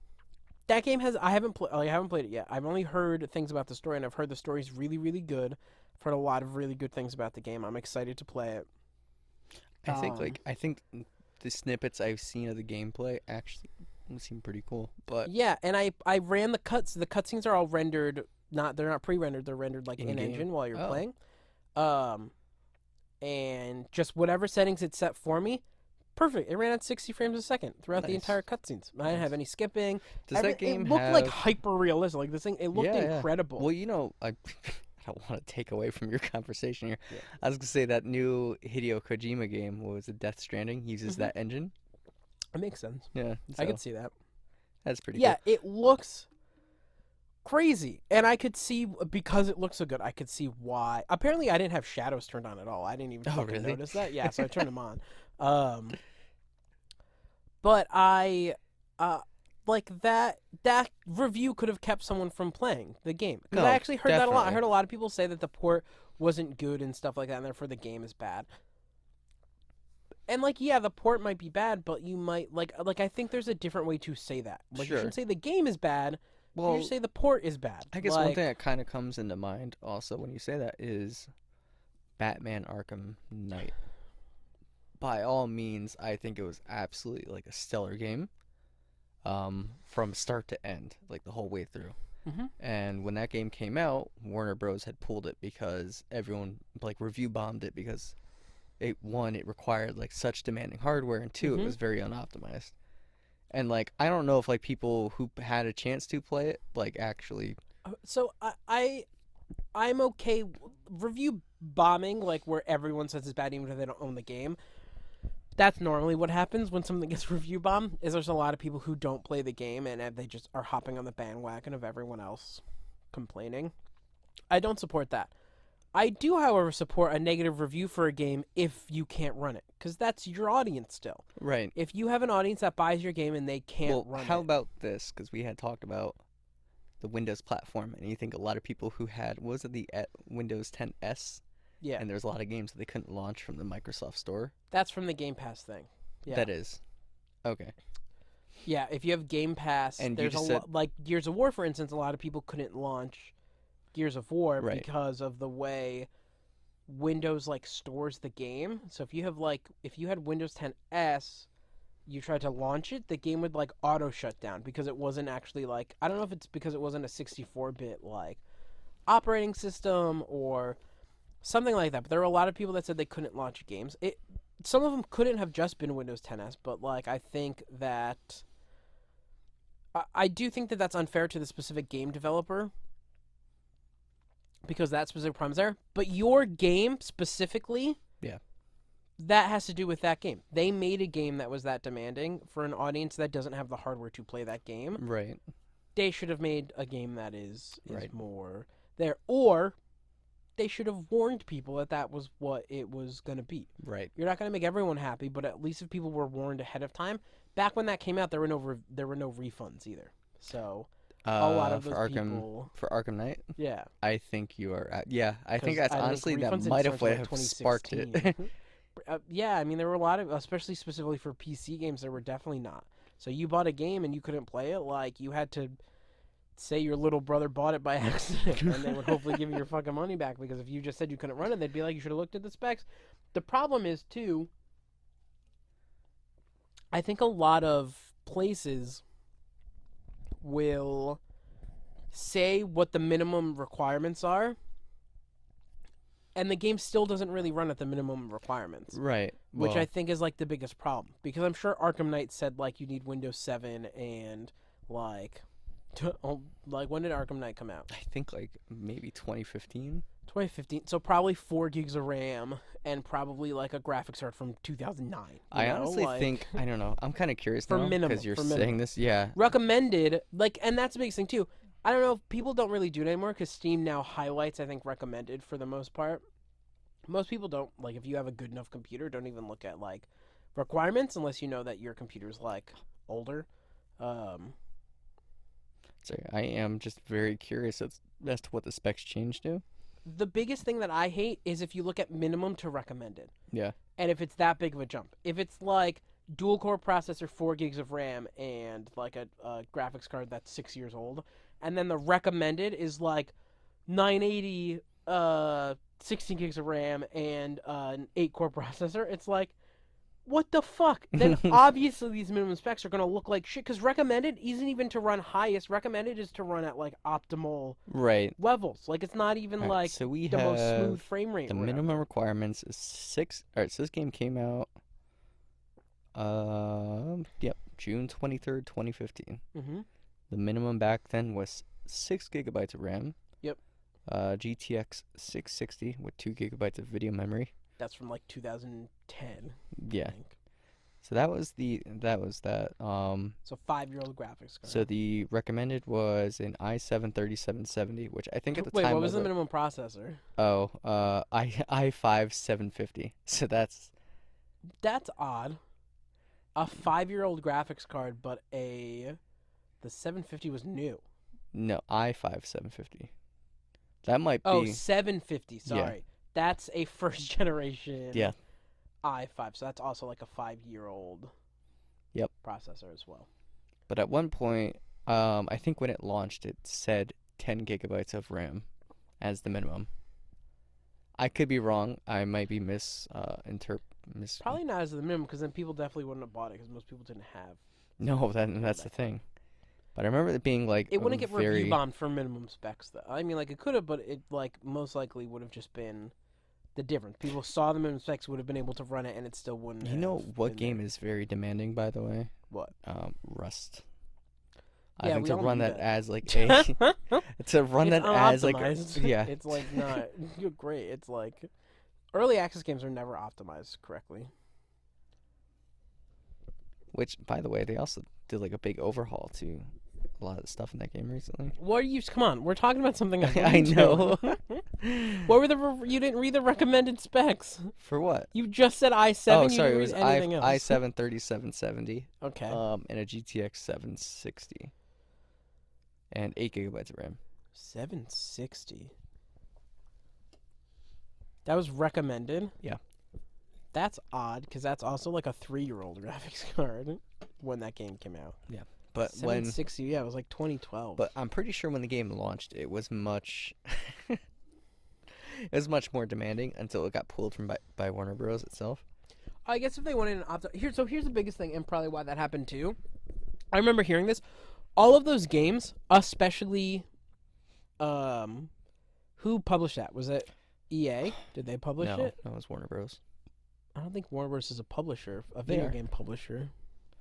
That game I haven't played it yet. I've only heard things about the story, and I've heard the story's really really good. I've heard a lot of really good things about the game. I'm excited to play it. I think the snippets I've seen of the gameplay actually seem pretty cool. But Yeah, and I ran the cuts. The cutscenes are all rendered. They're not pre-rendered. They're rendered like in in-game. engine while you're Oh. playing. And just whatever settings it set for me, perfect. It ran at 60 frames a second throughout the Nice. entire cutscenes. I didn't Nice. have any skipping. Does that game it looked have like hyper realistic. Like this thing, it looked Yeah. incredible. Well, I I don't want to take away from your conversation here. Yeah. I was gonna say that new Hideo Kojima game, what was it, Death Stranding, uses Mhm. that engine. It makes sense. Yeah, I so could see that. that's pretty Yeah, cool. it looks crazy, and I could see because it looks so good. I could see why. Apparently, I didn't have shadows turned on at all. I didn't even Oh, fucking really? notice that. Yeah, so I turned them on. But I, like that review could have kept someone from playing the game because No, I actually heard that a lot. I definitely. heard a lot of people say that the port wasn't good and stuff like that, and therefore the game is bad. And like, yeah, the port might be bad, but you might like I think there's a different way to say that. Like, you Sure. shouldn't say the game is bad. You Well, should say the port is bad. I guess like, one thing that kind of comes into mind also when you say that is Batman Arkham Knight. By all means, I think it was absolutely like a stellar game, from start to end, like the whole way through. Mhm. And when that game came out, Warner Bros. Had pulled it because everyone like review bombed it because it required like such demanding hardware, and two, it Hmm. was very unoptimized. And like I don't know if like people who had a chance to play it like actually. So I'm okay review bombing, like where everyone says it's bad even if they don't own the game. That's normally what happens when something gets review bombed. Is there's a lot of people who don't play the game and they just are hopping on the bandwagon of everyone else complaining. I don't support that. I do, however, support a negative review for a game if you can't run it, because that's your audience still. Right. If you have an audience that buys your game and they can't Well, run how it, about this? Because we had talked about the Windows platform, and you think a lot of people who had what was it the Windows 10s, yeah, and there's a lot of games that they couldn't launch from the Microsoft Store. that's from the Game Pass thing. Yeah, That is okay. yeah. If you have Game Pass, And you there's a just said lot like Gears of War, for instance. A lot of people couldn't launch Gears of War right, because of the way Windows like stores the game. So if you had Windows 10s, you tried to launch it, the game would like auto shut down because it wasn't actually like, I don't know if it's because it wasn't a 64-bit like operating system or something like that. But there were a lot of people that said they couldn't launch games. Some of them couldn't have just been Windows 10s, but like I think that I do think that that's unfair to the specific game developer because that specific problem's there. But your game specifically, yeah, that has to do with that game. They made a game that was that demanding for an audience that doesn't have the hardware to play that game. right, They should have made a game that is right, more there, or they should have warned people that that was what it was going to be. right. You're not going to make everyone happy, but at least if people were warned ahead of time. Back when that came out, there were no refunds either. So a lot of For those Arkham people, for Arkham Knight, yeah, I think you are. Yeah, I think 'cause that's I honestly that refunds didn't might have start what until, like, have sparked it. 2016. Yeah, I mean, there were a lot of, especially specifically for PC games, there were definitely not. So you bought a game and you couldn't play it, like, you had to say your little brother bought it by accident, and they would hopefully give you your fucking money back, because if you just said you couldn't run it, they'd be like, you should have looked at the specs. The problem is, too, I think a lot of places will say what the minimum requirements are, and the game still doesn't really run at the minimum requirements, Right. which Well, I think is like the biggest problem. Because I'm sure Arkham Knight said like you need Windows 7 and like, like when did Arkham Knight come out? I think like maybe 2015. 2015. So probably 4 gigs of RAM and probably like a graphics card from 2009. I honestly like, think I don't know. I'm kind of curious For now minimum, because you're for saying minimum. this. Yeah. recommended, like, and that's the biggest thing too. I don't know if people don't really do it anymore because Steam now highlights, I think, recommended for the most part. Most people don't, like, if you have a good enough computer, don't even look at like requirements unless you know that your computer's like older. Um, So I am just very curious as to what the specs changed to. the biggest thing that I hate is if you look at minimum to recommended. Yeah. And if it's that big of a jump. If it's like dual core processor, 4 gigs of RAM, and like a graphics card that's 6 years old, and then the recommended is like 980, 16 gigs of RAM, and an 8 core processor, it's like, what the fuck? Then obviously these minimum specs are going to look like shit, because recommended isn't even to run highest. Recommended is to run at like optimal Right. levels. Like, it's not even All right, like so we the most smooth have frame rate. the or whatever. minimum requirements is 6. All right, so this game came out yep, June 23rd, 2015. Mm-hmm. The minimum back then was 6 gigabytes of RAM. Yep. GTX 660 with 2 gigabytes of video memory. That's from like 2010. Yeah. I think. So that was that. So 5-year-old graphics card. So the recommended was an i7 3770, which I think at the Wait, time what was the a- minimum processor? i5 750. So that's That's odd. A 5-year-old graphics card, but the 750 was new. no i5 750. That might Oh, be 750. Yeah. Sorry, that's a first generation. Yeah. i5. So that's also like a 5-year-old. Yep. Processor as well. But at one point, I think when it launched, it said 10 gigabytes of RAM as the minimum. I could be wrong. I might be mis. Probably not as the minimum, because then people definitely wouldn't have bought it, because most people didn't have. No, that's the thing. But I remember it being like It wouldn't get very review bombed for minimum specs, though. I mean, like, it could have, but it like most likely would have just been the difference. People saw them in specs, would have been able to run it, and it still wouldn't. You know have what been game there. is very demanding, by the way? What? Rust. I Yeah, think we to all run knew that that. as like a to run It's that as like unoptimized. yeah. It's like not. You're great. It's like early access games are never optimized correctly. Which, by the way, they also did like a big overhaul to a lot of the stuff in that game recently. What are you? Come on, we're talking about something else. What are I you know. doing? What were you didn't read the recommended specs? For what? You just said i7. Oh, You sorry, didn't it was read anything else. i7 3770, Okay. and a GTX 760, and 8 GB of RAM. 760. That was recommended. Yeah. That's odd because that's also like a 3-year-old graphics card when that game came out. But when 760, yeah, it was like 2012. But I'm pretty sure when the game launched, it was much it was much more demanding until it got pulled from by Warner Bros. Itself. I guess if they wanted an here's the biggest thing and probably why that happened too. I remember hearing this. All of those games, especially who published that? Was it EA? Did they publish No, it? no, it was Warner Bros. I don't think Warner Bros. Is a publisher, a They video are. game publisher.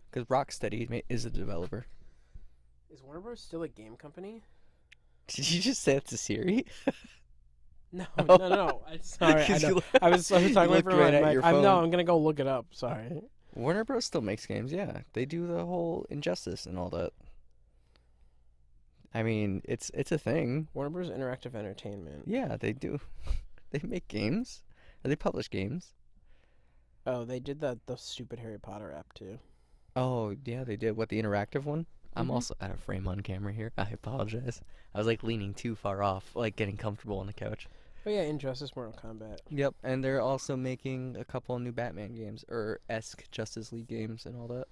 Because Rocksteady is a developer. Is Warner Bros. Still a game company? Did you just say it to Siri? No, Oh. no. Sorry, I 'Cause know. you I was you talking away looked from right my at mic. your I'm phone. gonna go look it up. Sorry. Warner Bros. Still makes games, yeah. They do the whole Injustice and all that. I mean, it's a thing. Warner Bros. Interactive Entertainment. Yeah, they do. They make games. They publish games. Oh, they did the stupid Harry Potter app too. Oh, yeah, they did. What, the interactive one? I'm Mhm. also out of frame on camera here. I apologize. I was like leaning too far off, like getting comfortable on the couch. Oh yeah, Injustice, Mortal Kombat. Yep, and they're also making a couple of new Batman games, or esque Justice League games and all that.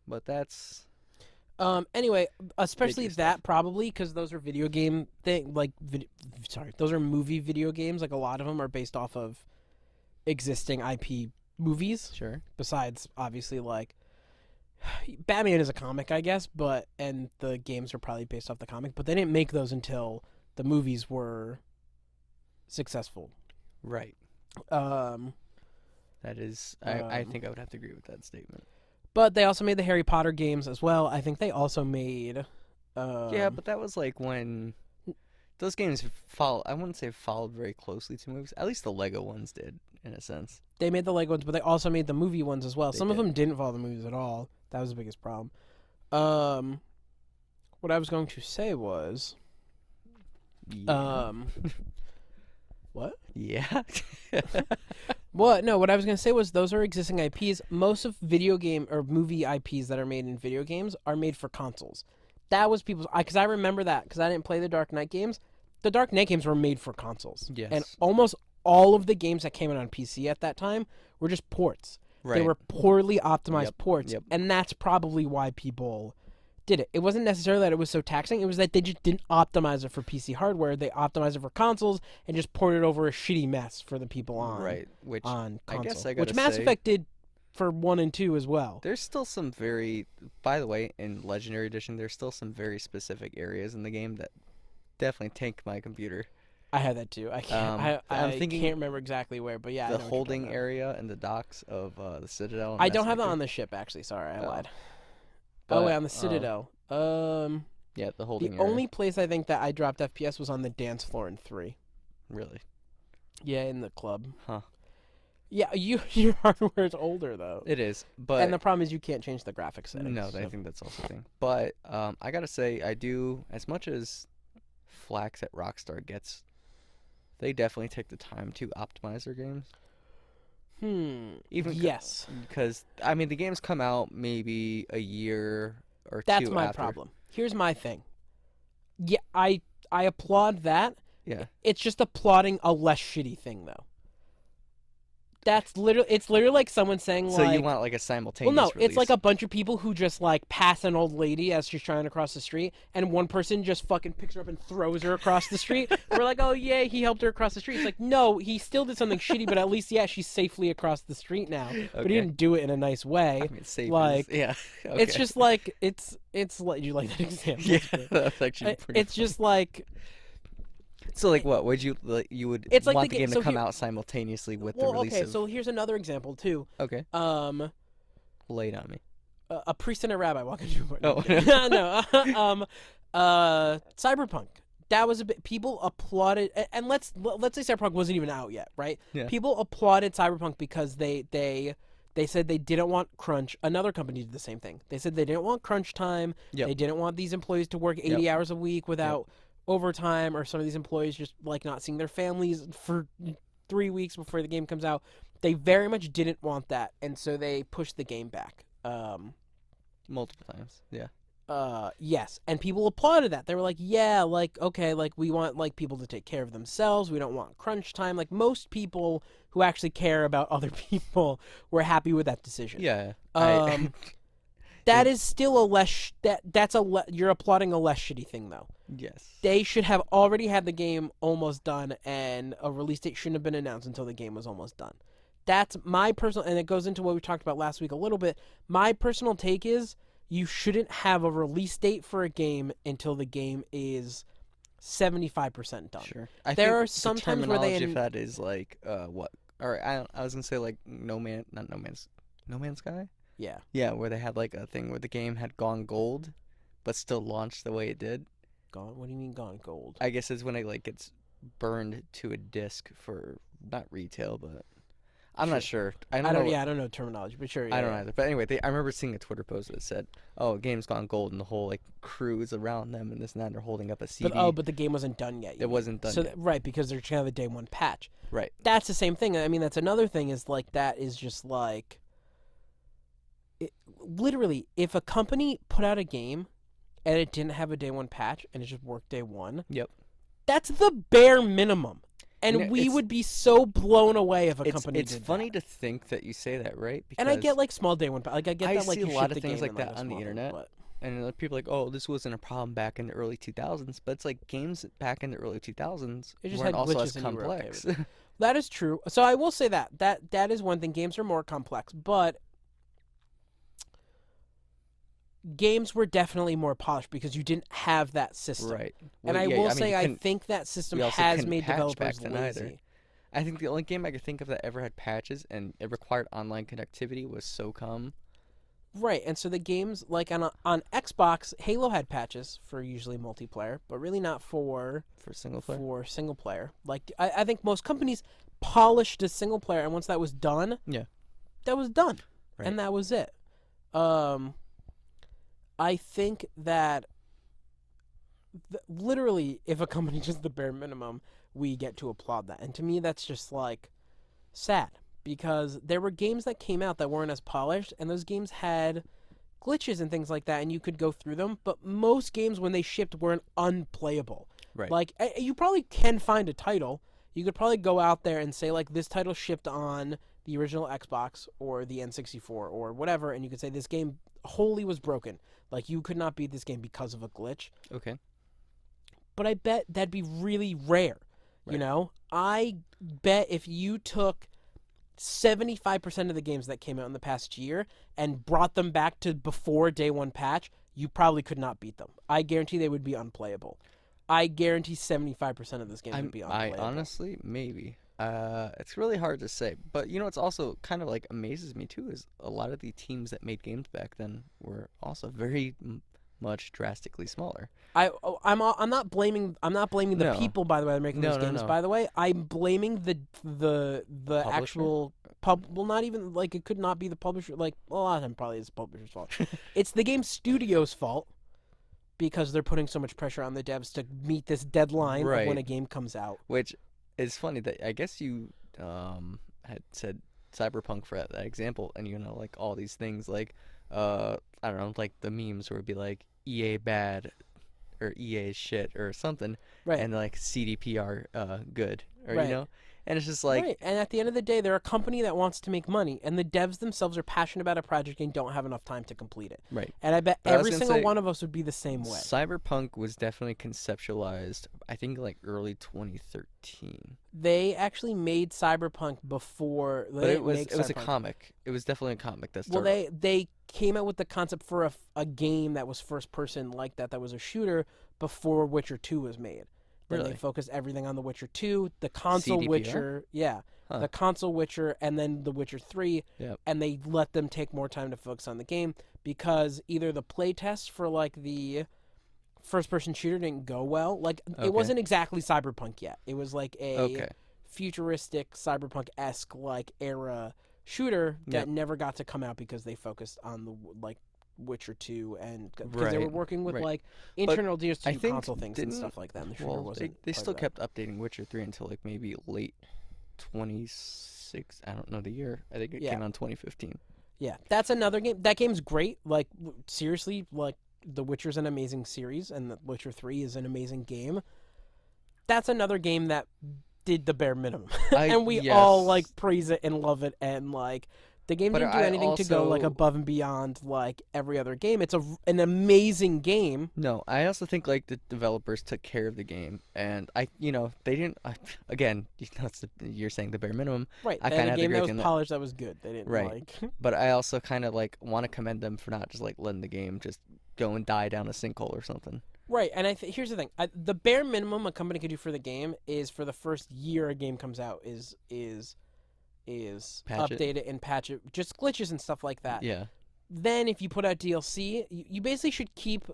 But that's Anyway, especially Bigger that stuff. probably because those are video game those are movie video games. Like a lot of them are based off of existing IP movies. sure. Besides, obviously, like Batman is a comic, I guess, and the games are probably based off the comic, but they didn't make those until the movies were successful. Right. Um, That is, I Um, think I would have to agree with that statement. but they also made the Harry Potter games as well. I think they also made. Yeah, but that was like when those games I wouldn't say followed very closely to movies. At least the Lego ones did, in a sense. they made the Lego ones, but they also made the movie ones as well. They Some of did. them didn't follow the movies at all. That was the biggest problem. What I was going to say was, Yeah. what? Yeah. What? No, what I was going to say was those are existing IPs. Most of video game or movie IPs that are made in video games are made for consoles. That was people's. Because I remember that because I didn't play the Dark Knight games. The Dark Knight games were made for consoles. Yes. And almost all of the games that came out on PC at that time were just ports. Right. They were poorly optimized Yep, ports. yep. And that's probably why people did it. It wasn't necessarily that it was so taxing. It was that they just didn't optimize it for PC hardware. They optimized it for consoles and just ported over a shitty mess for the people on Right. Which on I console. guess I Which gotta Mass say- Effect did for 1 and 2 as well. there's still some very, by the way, in Legendary Edition, there's still some very specific areas in the game that definitely tank my computer. I had that too. I can't. I'm I thinking can't remember exactly where, but yeah, I The know what you're talking holding about. area and the docks of the Citadel. and I Mass don't have that Effect on the ship actually. Sorry, I Oh. lied. But, Oh wait, on the Citadel. Yeah, the The holding area. only place I think that I dropped FPS was on the dance floor in 3. Really? Yeah, in the club. Huh. Yeah, your hardware is older though, It is, but and the problem is you can't change the graphics settings. no, I think that's also a thing. But I gotta say, I do, as much as flack that Rockstar gets, they definitely take the time to optimize their games. Even yes, because I mean the games come out maybe a year or that's two my after. problem. Here's my thing. Yeah, I applaud that. Yeah. It's just applauding a less shitty thing though. It's literally like someone saying So like, you want like a simultaneous well, no, release. it's like a bunch of people who just like pass an old lady as she's trying to cross the street, and one person just fucking picks her up and throws her across the street. We're like, oh yay, he helped her across the street. It's like, no, he still did something shitty, but at least she's safely across the street now. But Okay. he didn't do it in a nice way. I mean, safe like, is, yeah. Okay. It's just like it's like you like that example. yeah, It's great. that's actually pretty. It's just like So like what? Would you like you would It's like want the game to so come here. out simultaneously with the Well, release okay. of? So here's another example too. Okay, Um, lay it on me. a priest and a rabbi walk into a bar. No, I'm Oh kidding. No. Cyberpunk. That was a bit. People applauded, and let's say Cyberpunk wasn't even out yet, right? yeah. People applauded Cyberpunk because they said they didn't want crunch. Another company did the same thing. They said they didn't want crunch time. Yep. They didn't want these employees to work 80 Yep. hours a week without overtime, or some of these employees just like not seeing their families for 3 weeks before the game comes out. They very much didn't want that, and so they pushed the game back. Multiple times. Yeah. Yes, and people applauded that. They were like, yeah, like, okay, like, we want, like, people to take care of themselves. We don't want crunch time. Like, most people who actually care about other people were happy with that decision. Yeah. That is still a less, you're applauding a less shitty thing, though. Yes. They should have already had the game almost done, and a release date shouldn't have been announced until the game was almost done. That's my personal, and it goes into what we talked about last week a little bit. My personal take is, you shouldn't have a release date for a game until the game is 75% done. Sure. There are the some times where they terminology of that is like what? Or I was gonna say like No Man's Sky. Yeah. Yeah, where they had like a thing where the game had gone gold, but still launched the way it did. Gone? What do you mean gone gold? I guess it's when it like gets burned to a disc for not retail, but I'm not sure. I don't know. Yeah, I don't know terminology, but sure. Yeah, I don't either. But anyway, I remember seeing a Twitter post that said, "Oh, game's gone gold," and the whole like crew is around them and this and that. And they're holding up a CD. But the game wasn't done yet. It wasn't done yet. Right, because they're trying to have a day one patch. Right. That's the same thing. I mean, that's another thing. Is like that is just like, literally, if a company put out a game and it didn't have a day one patch and it just worked day one. Yep. That's the bare minimum. And You know, we would be so blown away if a company did It's funny that. to think that you say that, right? Because And I get like small day one, like I get I that like see you a lot ship of the things game like in, that a on the small thing, internet. but and people are like, "Oh, this wasn't a problem back in the early 2000s," but it's like games back in the early 2000s it just weren't had also glitches as and you were okay complex. with it. That is true. So I will say that is one thing. Games are more complex, but games were definitely more polished because you didn't have that system. Right. And Well, I yeah, will I mean, say you I couldn't- think that system we also has couldn't made patch back developers then lazy. either. I think the only game I could think of that ever had patches and it required online connectivity was SOCOM. Right, and so the games like on Xbox, Halo had patches for usually multiplayer, but really not for single player. single player. Like I think most companies polished a single player, and once that was done, Yeah. that was done, Right. and that was it. I think that literally, if a company does the bare minimum, we get to applaud that, and to me, that's just like sad. Because there were games that came out that weren't as polished, and those games had glitches and things like that, and you could go through them. But most games, when they shipped, weren't unplayable. Right. Like, you probably can find a title. You could probably go out there and say, like, this title shipped on the original Xbox or the N64 or whatever, and you could say this game wholly was broken. Like, you could not beat this game because of a glitch. Okay. But I bet that'd be really rare. Right. You know? I bet if you took 75% of the games that came out in the past year and brought them back to before day one patch, you probably could not beat them. I guarantee they would be unplayable. I guarantee 75% of those games would be unplayable. I honestly, maybe. It's really hard to say. But, you know, it's also kind of like amazes me, too, is a lot of the teams that made games back then were also very much drastically smaller. I'm not blaming the No. people, by the way, that are making these games. No. By the way, I'm blaming the Publisher? actual well, not even like it could not be the publisher. Like a lot of time, probably it's the publisher's fault. It's the game studio's fault because they're putting so much pressure on the devs to meet this deadline of when Right. a game comes out. Which is funny that I guess you had said Cyberpunk for that example, and you know, like all these things like I don't know, like the memes where it'd be like EA bad or EA shit or something, Right. and like CDPR good, or Right. you know, and it's just like Right, and at the end of the day, they're a company that wants to make money, and the devs themselves are passionate about a project and don't have enough time to complete it. right. And I bet But I was every gonna single say, one of us would be the same way. Cyberpunk was definitely conceptualized, I think, like early 2013. They actually made Cyberpunk before. But They it was make a Cyberpunk. comic. It was definitely a comic that Well, started. they came out with the concept for a game that was first person like that was a shooter before Witcher 2 was made. Then they Really? focused everything on The Witcher 2, the console CDPR? Witcher, yeah, Huh. the console Witcher, and then The Witcher 3, Yep. and they let them take more time to focus on the game because either the playtest for like the first person shooter didn't go well. Like it Okay. wasn't exactly Cyberpunk yet. It was like a Okay. futuristic Cyberpunk-esque like era shooter that Yep. never got to come out because they focused on the like Witcher 2 and because they were Right. working with Right. like But internal deals to I do think console things and didn't stuff like that. And the shooter well wasn't they part still of that. kept updating Witcher 3 until like maybe late 26. I don't know the year. I think it Yeah. came out in 2015. Yeah, that's another game. That game's great. Like seriously, like The Witcher's an amazing series, and The Witcher 3 is an amazing game. That's another game that did the bare minimum, and we all like Yes, praise it and love it, and like the game but didn't do I anything to go like also above and beyond like every other game. It's an amazing game. no, I also think like the developers took care of the game, and they didn't. Again, you're saying the bare minimum, Right, I they kind had of a have to game agree that with was you on that. polished, that was good. They didn't Right. like. But I also kind of like want to commend them for not just like letting the game just go and die down a sinkhole or something. Right, and here's the thing: the bare minimum a company could do for the game is for the first year a game comes out is Patch it. update it and patch it, just glitches and stuff like that. Yeah. Then if you put out DLC, you basically should keep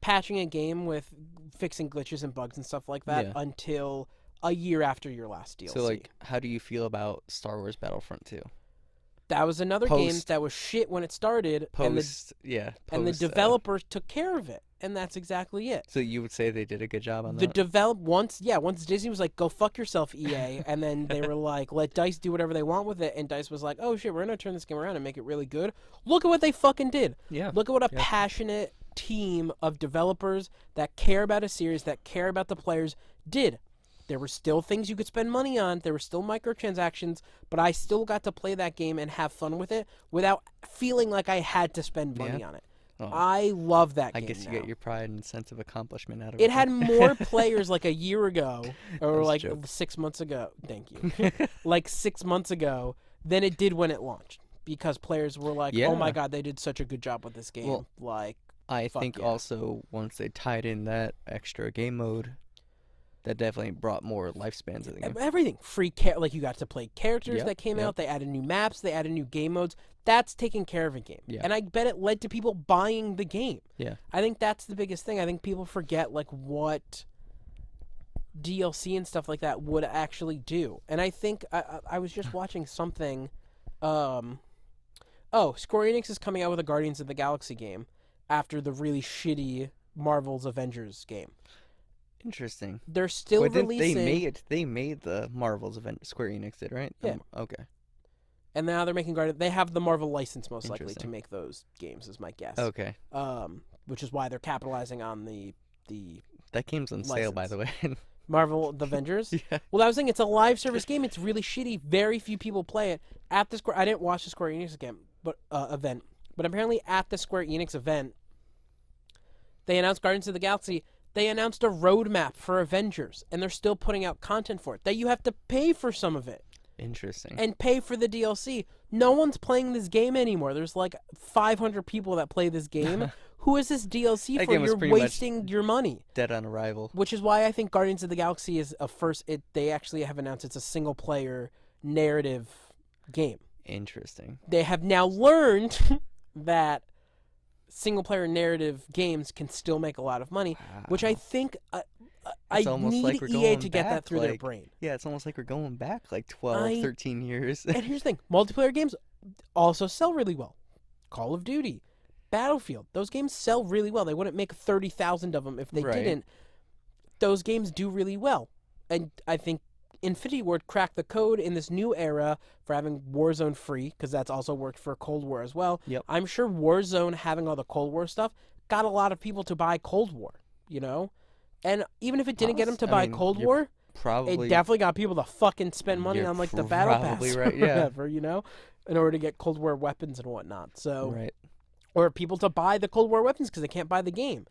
patching a game with fixing glitches and bugs and stuff like that Yeah. until a year after your last DLC. So like, how do you feel about Star Wars Battlefront 2? That was another game Post- that was shit when it started, and the Post. developers took care of it, and that's exactly it. So you would say they did a good job on The that? once Disney was like, go fuck yourself, EA, and then they were like, let DICE do whatever they want with it, and DICE was like, oh shit, we're gonna turn this game around and make it really good. Look at what they fucking did. Yeah. Look at what a Yeah. passionate team of developers that care about a series, that care about the players did. There were still things you could spend money on. There were still microtransactions, but I still got to play that game and have fun with it without feeling like I had to spend money Yeah. on it. Oh, I love that I game guess you now. get your pride and sense of accomplishment out of It it. had more players like a year ago, or was a like joke. 6 months ago. Thank you. Like 6 months ago than it did when it launched, because players were like, "Oh my Yeah. god, they did such a good job with this game!" Well, like, I fuck think yeah. also once they tied in that extra game mode, that definitely brought more lifespans of the game. everything like you got to play characters Yep, that came yep. out. They added new maps. They added new game modes. That's taking care of a game, Yeah. and I bet it led to people buying the game. Yeah. I think that's the biggest thing. I think people forget like what DLC and stuff like that would actually do. And I think I was just watching something. Square Enix is coming out with a Guardians of the Galaxy game after the really shitty Marvel's Avengers game. Interesting. They're still But didn't releasing, they made the Marvel's event. Square Enix did, right? Yeah. Okay. and now they're making Guardians. They have the Marvel license most likely to Interesting. make those games, is my guess. Okay. Which is why they're capitalizing on the That game's on sale, by the way. Marvel the Avengers. Yeah. Well, I was saying it's a live service game. It's really shitty. Very few people play it. At the Square, I didn't watch the Square Enix game, but event. But apparently, at the Square Enix event, they announced Guardians of the Galaxy. They announced a roadmap for Avengers, and they're still putting out content for it. That you have to pay for some of it Interesting. and pay for the DLC. No one's playing this game anymore. There's like 500 people that play this game. Who is this DLC That for? game was You're pretty much- wasting your money. Dead on arrival. Which is why I think Guardians of the Galaxy is a first. They actually have announced it's a single player narrative game. Interesting. They have now learned that single player narrative games can still make a lot of money, which I Wow. think I It's almost need like we're EA going to get that back, through their like- brain. Yeah, it's almost like we're going back like 12, 13 years. And here's the thing: multiplayer games also sell really well. Call of Duty, Battlefield, those games sell really well. They wouldn't make 30,000 of them if they Right. didn't. Those games do really well, and I think Infinity Ward cracked the code in this new era for having Warzone free, because that's also worked for Cold War as well. Yep. I'm sure Warzone having all the Cold War stuff got a lot of people to buy Cold War, And even if it didn't get them to I buy mean, Cold you're War, Probably. it definitely got people to fucking spend money You're on like the Battle Pass probably or right, yeah. whatever, in order to get Cold War weapons and whatnot. So, Right. or people to buy the Cold War weapons because they can't buy the game,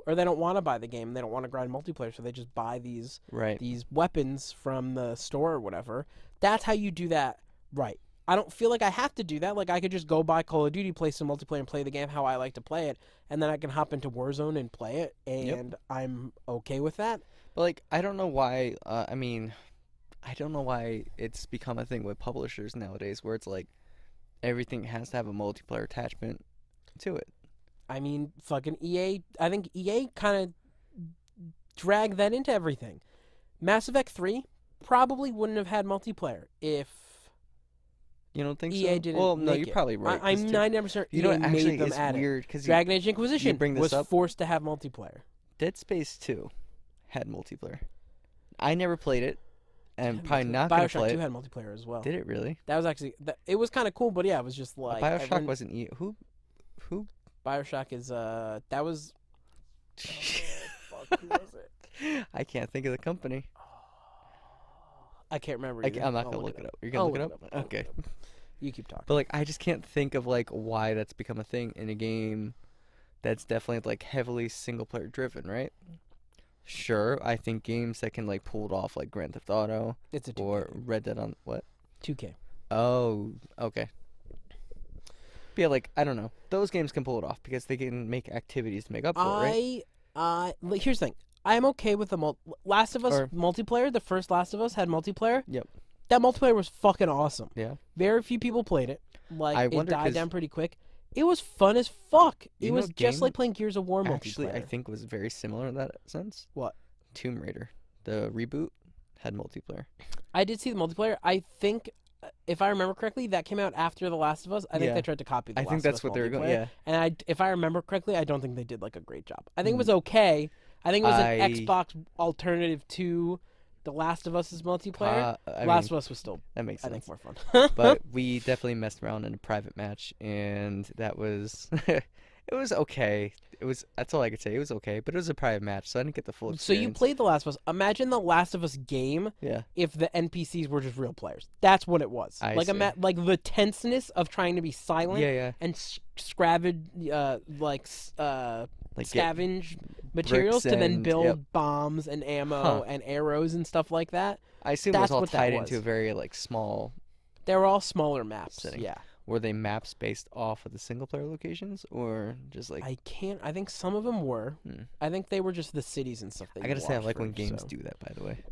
or they don't want to buy the game. They don't want to grind multiplayer, so they just buy these Right. weapons from the store or whatever. That's how you do that right. I don't feel like I have to do that. Like, I could just go buy Call of Duty, play some multiplayer, and play the game how I like to play it, and then I can hop into Warzone and play it, and I'm okay with that. But like, I don't know why. I mean, I don't know why it's become a thing with publishers nowadays, where it's like everything has to have a multiplayer attachment to it. I mean, fucking EA. I think EA kind of dragged that into everything. Mass Effect 3 probably wouldn't have had multiplayer if You don't think EA so? didn't Well, no, make you're it. probably right. I'm 99% certain You know EA what? Actually, made them it's add it. weird because Dragon Age you Inquisition bring this was up. forced to have multiplayer. Dead Space 2 had multiplayer. I never played it, and probably not gonna Bioshock play 2 it. had multiplayer as well. Did it really? That was actually it was kind of cool, but yeah, it was just like Bioshock wasn't who? Bioshock is that was fuck, who was it? I can't think of the company. I can't remember. Either. I'm not gonna look it up. You're gonna look it up? Okay. You keep talking. But like, I just can't think of like why that's become a thing in a game that's definitely like heavily single player driven, right? Sure, I think games that can like pull it off, like Grand Theft Auto It's a 2K. or Red Dead on what? 2K. Oh, okay. But yeah, like I don't know, those games can pull it off because they can make activities to make up for it, right? Like, here's the thing. I'm okay with the Last of Us multiplayer. The first Last of Us had multiplayer. Yep. That multiplayer was fucking awesome. Yeah. Very few people played it. Like, I it wonder died 'cause down pretty quick. It was fun as fuck. You It know was what just game like playing Gears of War Actually, multiplayer. I think was very similar in that sense. What? Tomb Raider, the reboot, had multiplayer. I did see the multiplayer. I think, if I remember correctly, that came out after The Last of Us. I think Yeah. they tried to copy The I Last think of that's Us what they were going. multiplayer. Yeah. And if I remember correctly, I don't think they did like a great job. I think it was okay. I think it was an Xbox alternative to The Last of Us's multiplayer. Last of Us was still, that makes I sense. think, more fun. But we definitely messed around in a private match, and that was it was okay. That's all I could say. It was okay, but it was a private match, so I didn't get the full So experience. you played The Last of Us. Imagine The Last of Us game Yeah. if the NPCs were just real players. That's what it was. I like see. like the tenseness of trying to be silent Yeah. and scavenge Like scavenge materials to then and- build yep. bombs and ammo Huh. and arrows and stuff like that. I assume it that's was all what that tied was. into a very like small. They were all smaller maps. Setting. Yeah. Were they maps based off of the single player locations or just like? I think some of them were. Hmm. I think they were just the cities and stuff. That I gotta say, I walked like when through, games so. do that. By the way,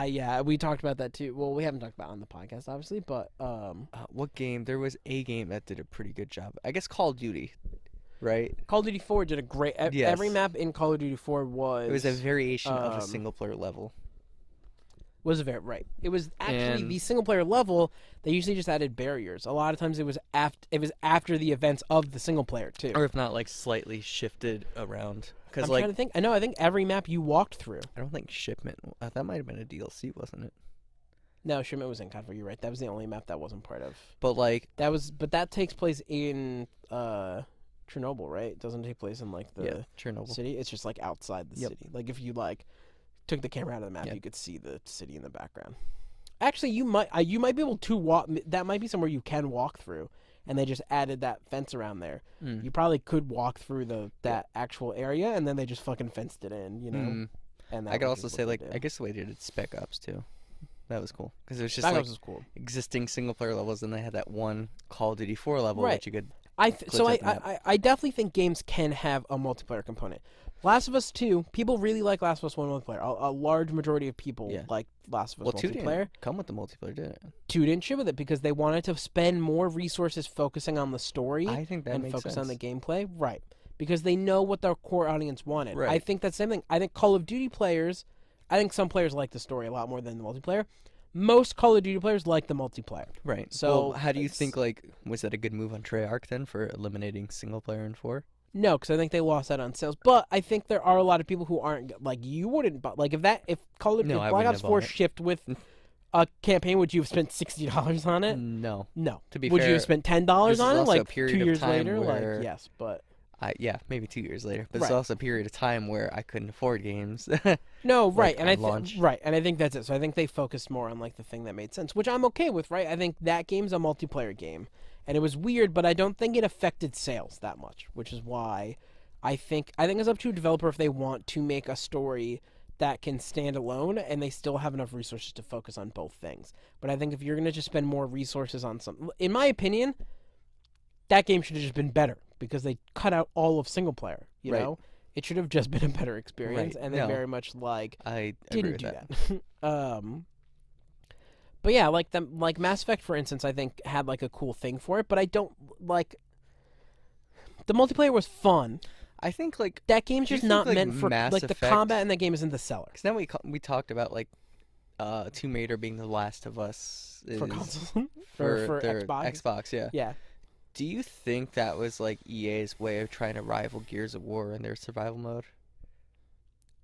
Yeah, we talked about that too. Well, we haven't talked about it on the podcast, obviously, but what game? There was a game that did a pretty good job. I guess Call of Duty, right? Call of Duty 4 did a great. Yes. Every map in Call of Duty 4 was. It was a variation of a single player level. Was very right. It was actually And- the single player level. They usually just added barriers. A lot of times it was after the events of the single player too. Or if not, like slightly shifted around. Because I'm like, trying to think. I think every map you walked through. I don't think Shipment. That might have been a DLC, wasn't it? No, Shipment was in Convoy. You're right. That was the only map that wasn't part of. But like, But that takes place in Chernobyl, right? It doesn't take place in like the yeah, Chernobyl. city. It's just like outside the Yep. city. Like if you like took the camera out of the map, Yep. you could see the city in the background. Actually, you might be able to walk. That might be somewhere you can walk through, and they just added that fence around there. Mm. You probably could walk through that actual area, and then they just fucking fenced it in, you know. Mm. And that I could was also just say what like, they I did. guess the way they did Spec Ops too. That was cool because it was just Spec like Ops was cool. existing single player levels, and they had that one Call of Duty 4 level Right. that you could. So glitch out the I definitely think games can have a multiplayer component. Last of Us 2, people really like Last of Us 1 multiplayer. A large majority of people Yeah. like Last of Us Well, 2 multiplayer. didn't come with the multiplayer, did it? 2 didn't ship with it because they wanted to spend more resources focusing on the story I think that and makes focus sense. on the gameplay. Right. Because they know what their core audience wanted. Right. I think that's the same thing. I think Call of Duty players, I think some players like the story a lot more than the multiplayer. Most Call of Duty players like the multiplayer. Right. So well, how do you it's- think like was that a good move on Treyarch then for eliminating single player in 4? No, because I think they lost out on sales. But I think there are a lot of people who aren't like you wouldn't. But like if Call of No, if I Black wouldn't Ops have 4 bought it. shipped with a campaign, would you have spent $60 on it? No. No. To be would you fair, have spent $10 this is on it? also a Like period 2 of years time later? where- Like yes, but Yeah, maybe 2 years later. But Right. it's also a period of time where I couldn't afford games. no, like, right. And on I launch. right, and I think that's it. So I think they focused more on like the thing that made sense, which I'm okay with. Right. I think that game's a multiplayer game, and it was weird, but I don't think it affected sales that much, which is why I think it's up to a developer if they want to make a story that can stand alone and they still have enough resources to focus on both things. But I think if you're going to just spend more resources on something, in my opinion, that game should have just been better because they cut out all of single player, you Right. know? It should have just been a better experience, Right. and they No, very much like I agree didn't with do that. that. But yeah, like Mass Effect, for instance, I think had like a cool thing for it, but I don't like the multiplayer was fun. I think like, That game's do you just think not like meant for Mass like the Effect? combat in that game is in the cellar Because then we talked about like Tomb Raider being The Last of Us for is console for for their Xbox. Xbox, yeah. Yeah. Do you think that was like EA's way of trying to rival Gears of War in their survival mode?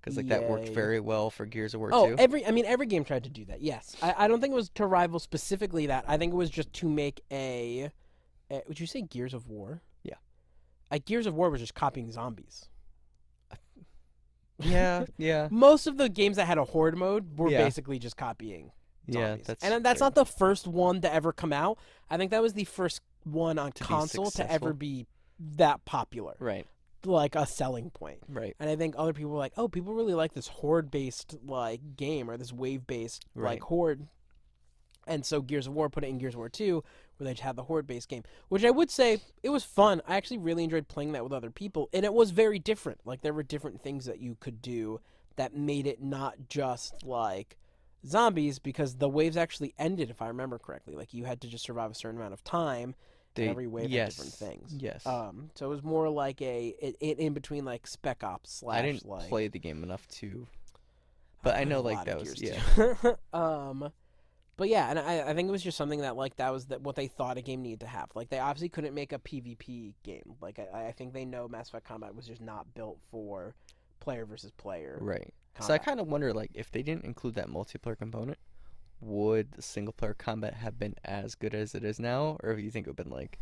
Because like that worked EA. very well for Gears of War Oh, 2. every game tried to do that. Yes, I don't think it was to rival specifically that. I think it was just to make would you say Gears of War? Yeah. Gears of War was just copying zombies. Yeah, yeah, Most of the games that had a horde mode were yeah, basically just copying yeah. zombies. That's And that's fair. not the first one to ever come out. I think that was the first one on To be console to ever successful. be that popular, Right, like a selling point. right, And I think other people were like, "Oh, people really like this horde-based like game or this wave-based right. like horde." And so Gears of War put it in Gears of War 2, where they had the horde-based game, which I would say it was fun. I actually really enjoyed playing that with other people, and it was very different. Like there were different things that you could do that made it not just like zombies, because the waves actually ended, if I remember correctly. Like you had to just survive a certain amount of time, and every wave had different things. Yes. So it was more like in between like Spec Ops slash I didn't like play the game enough to, but I played know a like lot that of was Gears yeah. too. But yeah, and I think it was just something that like that was what they thought a game needed to have. Like they obviously couldn't make a PvP game. Like I think they know Mass Effect Combat was just not built for player versus player Right. So I combat. kind of wonder like if they didn't include that multiplayer component, would the single player combat have been as good as it is now, or do you think it would have been like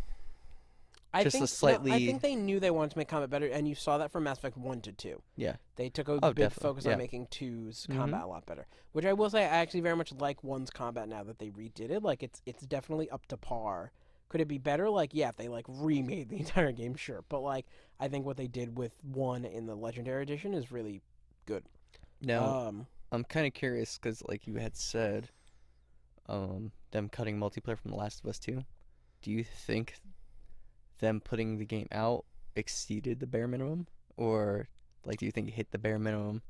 I just a think no, I slightly think they knew they wanted to make combat better, and you saw that from Mass Effect 1 to 2. yeah? They took a Oh, big definitely. focus Yeah. on making 2's Mhm. combat a lot better. Which I will say, I actually very much like 1's combat now that they redid it. Like it's definitely up to par. Could it be better? Like yeah, if they like remade the entire game, sure. But like I think what they did with 1 in the Legendary Edition is really good. Now Um, I'm kind of curious because like you had said, them cutting multiplayer from The Last of Us 2. Do you think them putting the game out exceeded the bare minimum, or like do you think it hit the bare minimum?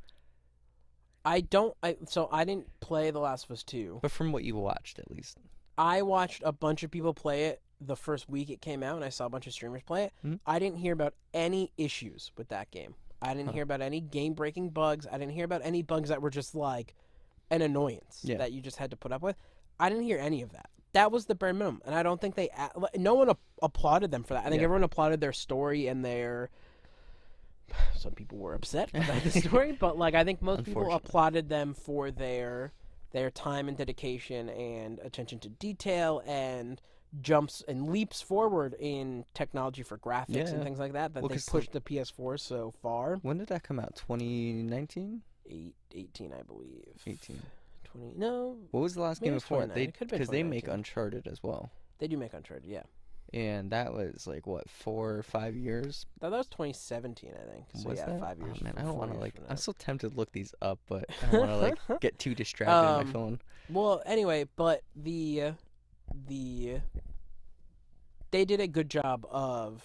I don't. So I didn't play The Last of Us 2. But from what you watched, at least. I watched a bunch of people play it the first week it came out, and I saw a bunch of streamers play it. Mhm. I didn't hear about any issues with that game. I didn't Huh. hear about any game-breaking bugs. I didn't hear about any bugs that were just like an annoyance Yeah. that you just had to put up with. I didn't hear any of that. That was the bare minimum, and I don't think no one applauded them for that. I think Yeah. everyone applauded their story and their. Some people were upset about the story, but like I think most people Unfortunately. applauded them for their time and dedication and attention to detail and jumps and leaps forward in technology for graphics and Yeah. things like that Well, they 'cause, pushed the PS4 so far. When did that come out? 2019? 18, I believe. 18. 20. No, What was the last maybe game it's before? 29. They It could've been because they make 2019. Uncharted as well, they do make Uncharted, yeah. and that was like what 4 or 5 years. That was 2017, I think. So Was yeah, that? 5 years. Oh man, I from- don't 4 want to years like. from I'm now. so tempted to look these up, but I don't want to like get too distracted in my phone. Well, anyway, but the they did a good job of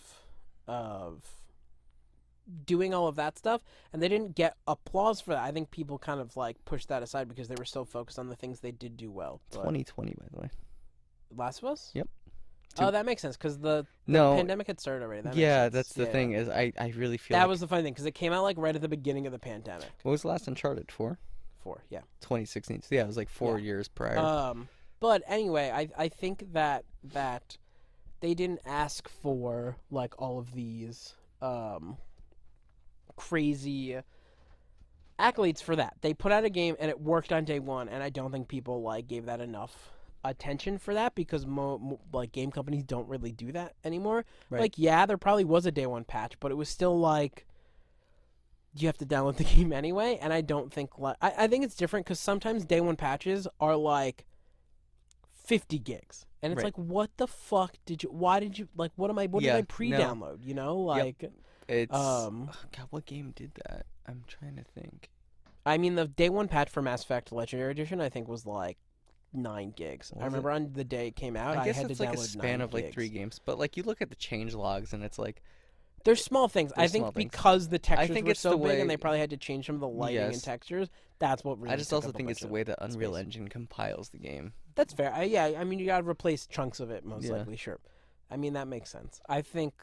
doing all of that stuff, and they didn't get applause for that. I think people kind of like pushed that aside because they were so focused on the things they did do well. But 2020, by the way. Last of Us? Yep. Oh, that makes sense because the No. pandemic had started already. That makes Yeah, sense. that's the Yeah. thing is I really feel That like, was the funny thing because it came out like right at the beginning of the pandemic. what was the last Uncharted for? 4, yeah. 2016. So yeah, it was like 4 years prior. But anyway, I think that they didn't ask for like all of these crazy accolades for that. They put out a game and it worked on day one, and I don't think people like gave that enough attention for that because like game companies don't really do that anymore. Right. Like yeah, there probably was a day one patch, but it was still like you have to download the game anyway, and I don't think I think it's different because sometimes day one patches are like 50 gigs, and it's Right. like what the fuck why did you like what did Yeah, I no. pre-download, you know, like It's um God, what game did that? I'm trying to think. I mean the day one patch for Mass Effect Legendary Edition I think was like 9 gigs. Was I remember on the day it came out I I guess had it's to like a download span 9 of like 3 gigs. games, but like you look at the change logs and it's like There's small things. I There's small think things. because the textures think were it's so the big and way. they probably had to change some of the lighting and Yes. textures, that's what really I just took also up a think bunch it's the of way the Unreal space. Engine compiles the game. That's fair. Yeah, I mean, you gotta replace chunks of it, most Yeah. likely, sure. I mean, that makes sense. I think,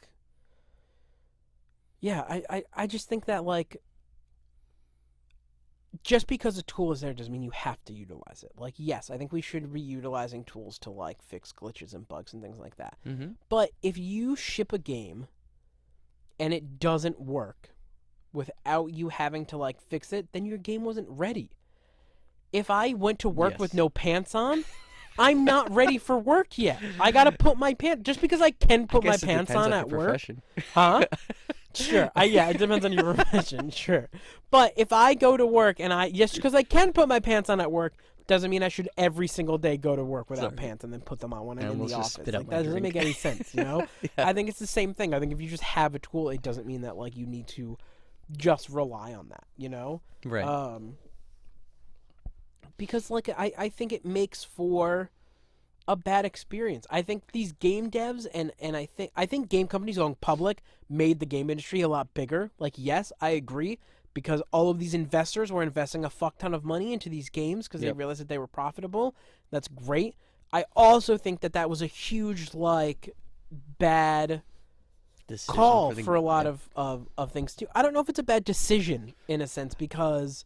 yeah, I just think that, like, just because a tool is there doesn't mean you have to utilize it. Like, yes, I think we should be utilizing tools to, like, fix glitches and bugs and things like that. Mm-hmm. But if you ship a game and it doesn't work without you having to, like, fix it, then your game wasn't ready. If I went to work with Yes. no pants on, I'm not ready for work yet. I gotta put my pants, just because I can put I my guess it pants depends on on at your work. profession. Huh? Sure. Yeah, it depends on your profession, sure. But if I go to work and just because I can put my pants on at work doesn't mean I should every single day go to work without Sorry. pants and then put them on when I I'm in the almost just office. spit out Like, my that doesn't drink. make any sense, you know? Yeah. I think it's the same thing. I think if you just have a tool, it doesn't mean that, like, you need to just rely on that, you know? Right. Because, like, I think it makes for a bad experience. I think these game devs and I think game companies going public made the game industry a lot bigger. Like, yes, I agree, because all of these investors were investing a fuck ton of money into these games because they Yep. realized that they were profitable. That's great. I also think that that was a huge, like, bad Decision call the for a lot yeah. of things too. I don't know if it's a bad decision in a sense, because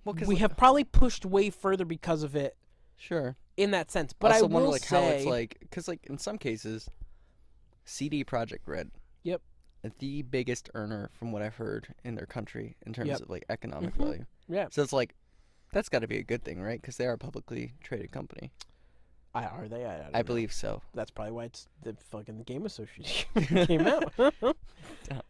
Well, 'cause, we like, have probably pushed way further because of it sure. in that sense. But Also I wonder will like say, how it's like, because like in some cases, CD Projekt Red, Yep. the biggest earner from what I've heard in their country in terms Yep. of like economic Mhm. value. Yeah. So it's like that's got to be a good thing, right? Because they are a publicly traded company. Are they? I don't I know. believe so. That's probably why it's the fucking Game Association came out.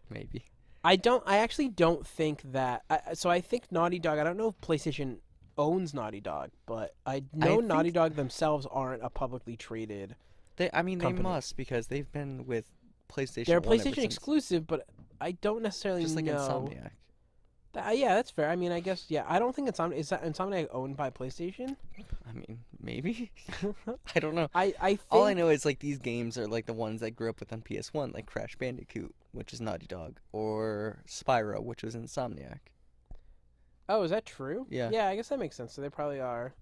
Maybe. I actually don't think that. So I think Naughty Dog. I don't know if PlayStation owns Naughty Dog, but I know think Naughty Dog themselves aren't a publicly traded. I mean, company. they must because they've been with PlayStation. They're 1 ever PlayStation since, exclusive, but I don't necessarily just like know. Insomniac. Yeah, that's fair. I mean, I guess I don't think is that Insomniac owned by PlayStation? I mean, maybe. I don't know. I think All I know is like these games are like the ones I grew up with on PS1, like Crash Bandicoot, which is Naughty Dog, or Spyro, which was Insomniac. Oh, is that true? Yeah. Yeah, I guess that makes sense. So they probably are.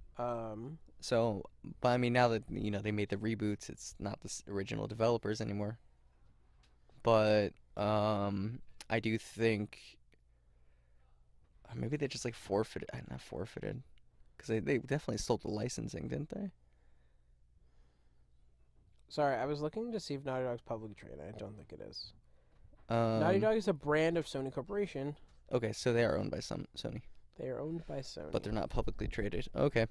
So, but I mean, now that they made the reboots, it's not the original developers anymore. But I do think maybe they just like forfeited, not forfeited, because they definitely sold the licensing, didn't they? Sorry, I was looking to see if Naughty Dog's publicly traded. I don't think it is. Naughty Um, Dog is a brand of Sony Corporation. okay, so they are owned by Sony, They are owned by Sony. but they're not publicly traded. Okay.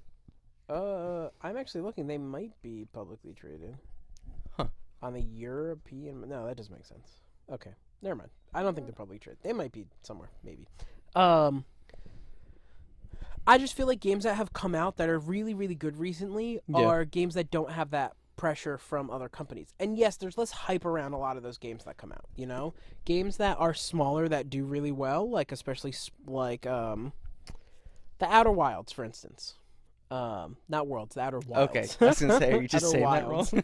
I'm actually looking. They might be publicly traded. Huh. On the European. No, that doesn't make sense. Okay, never mind. I don't think they're publicly traded. They might be somewhere, maybe. I just feel like games that have come out that are really, really good recently Yeah. are games that don't have that pressure from other companies. And yes, there's less hype around a lot of those games that come out, you know? Games that are smaller that do really well, like especially like the Outer Wilds, for instance. Not Worlds, the Outer Wilds. Okay, I was gonna say, are you just Outer saying that Wilds. wrong?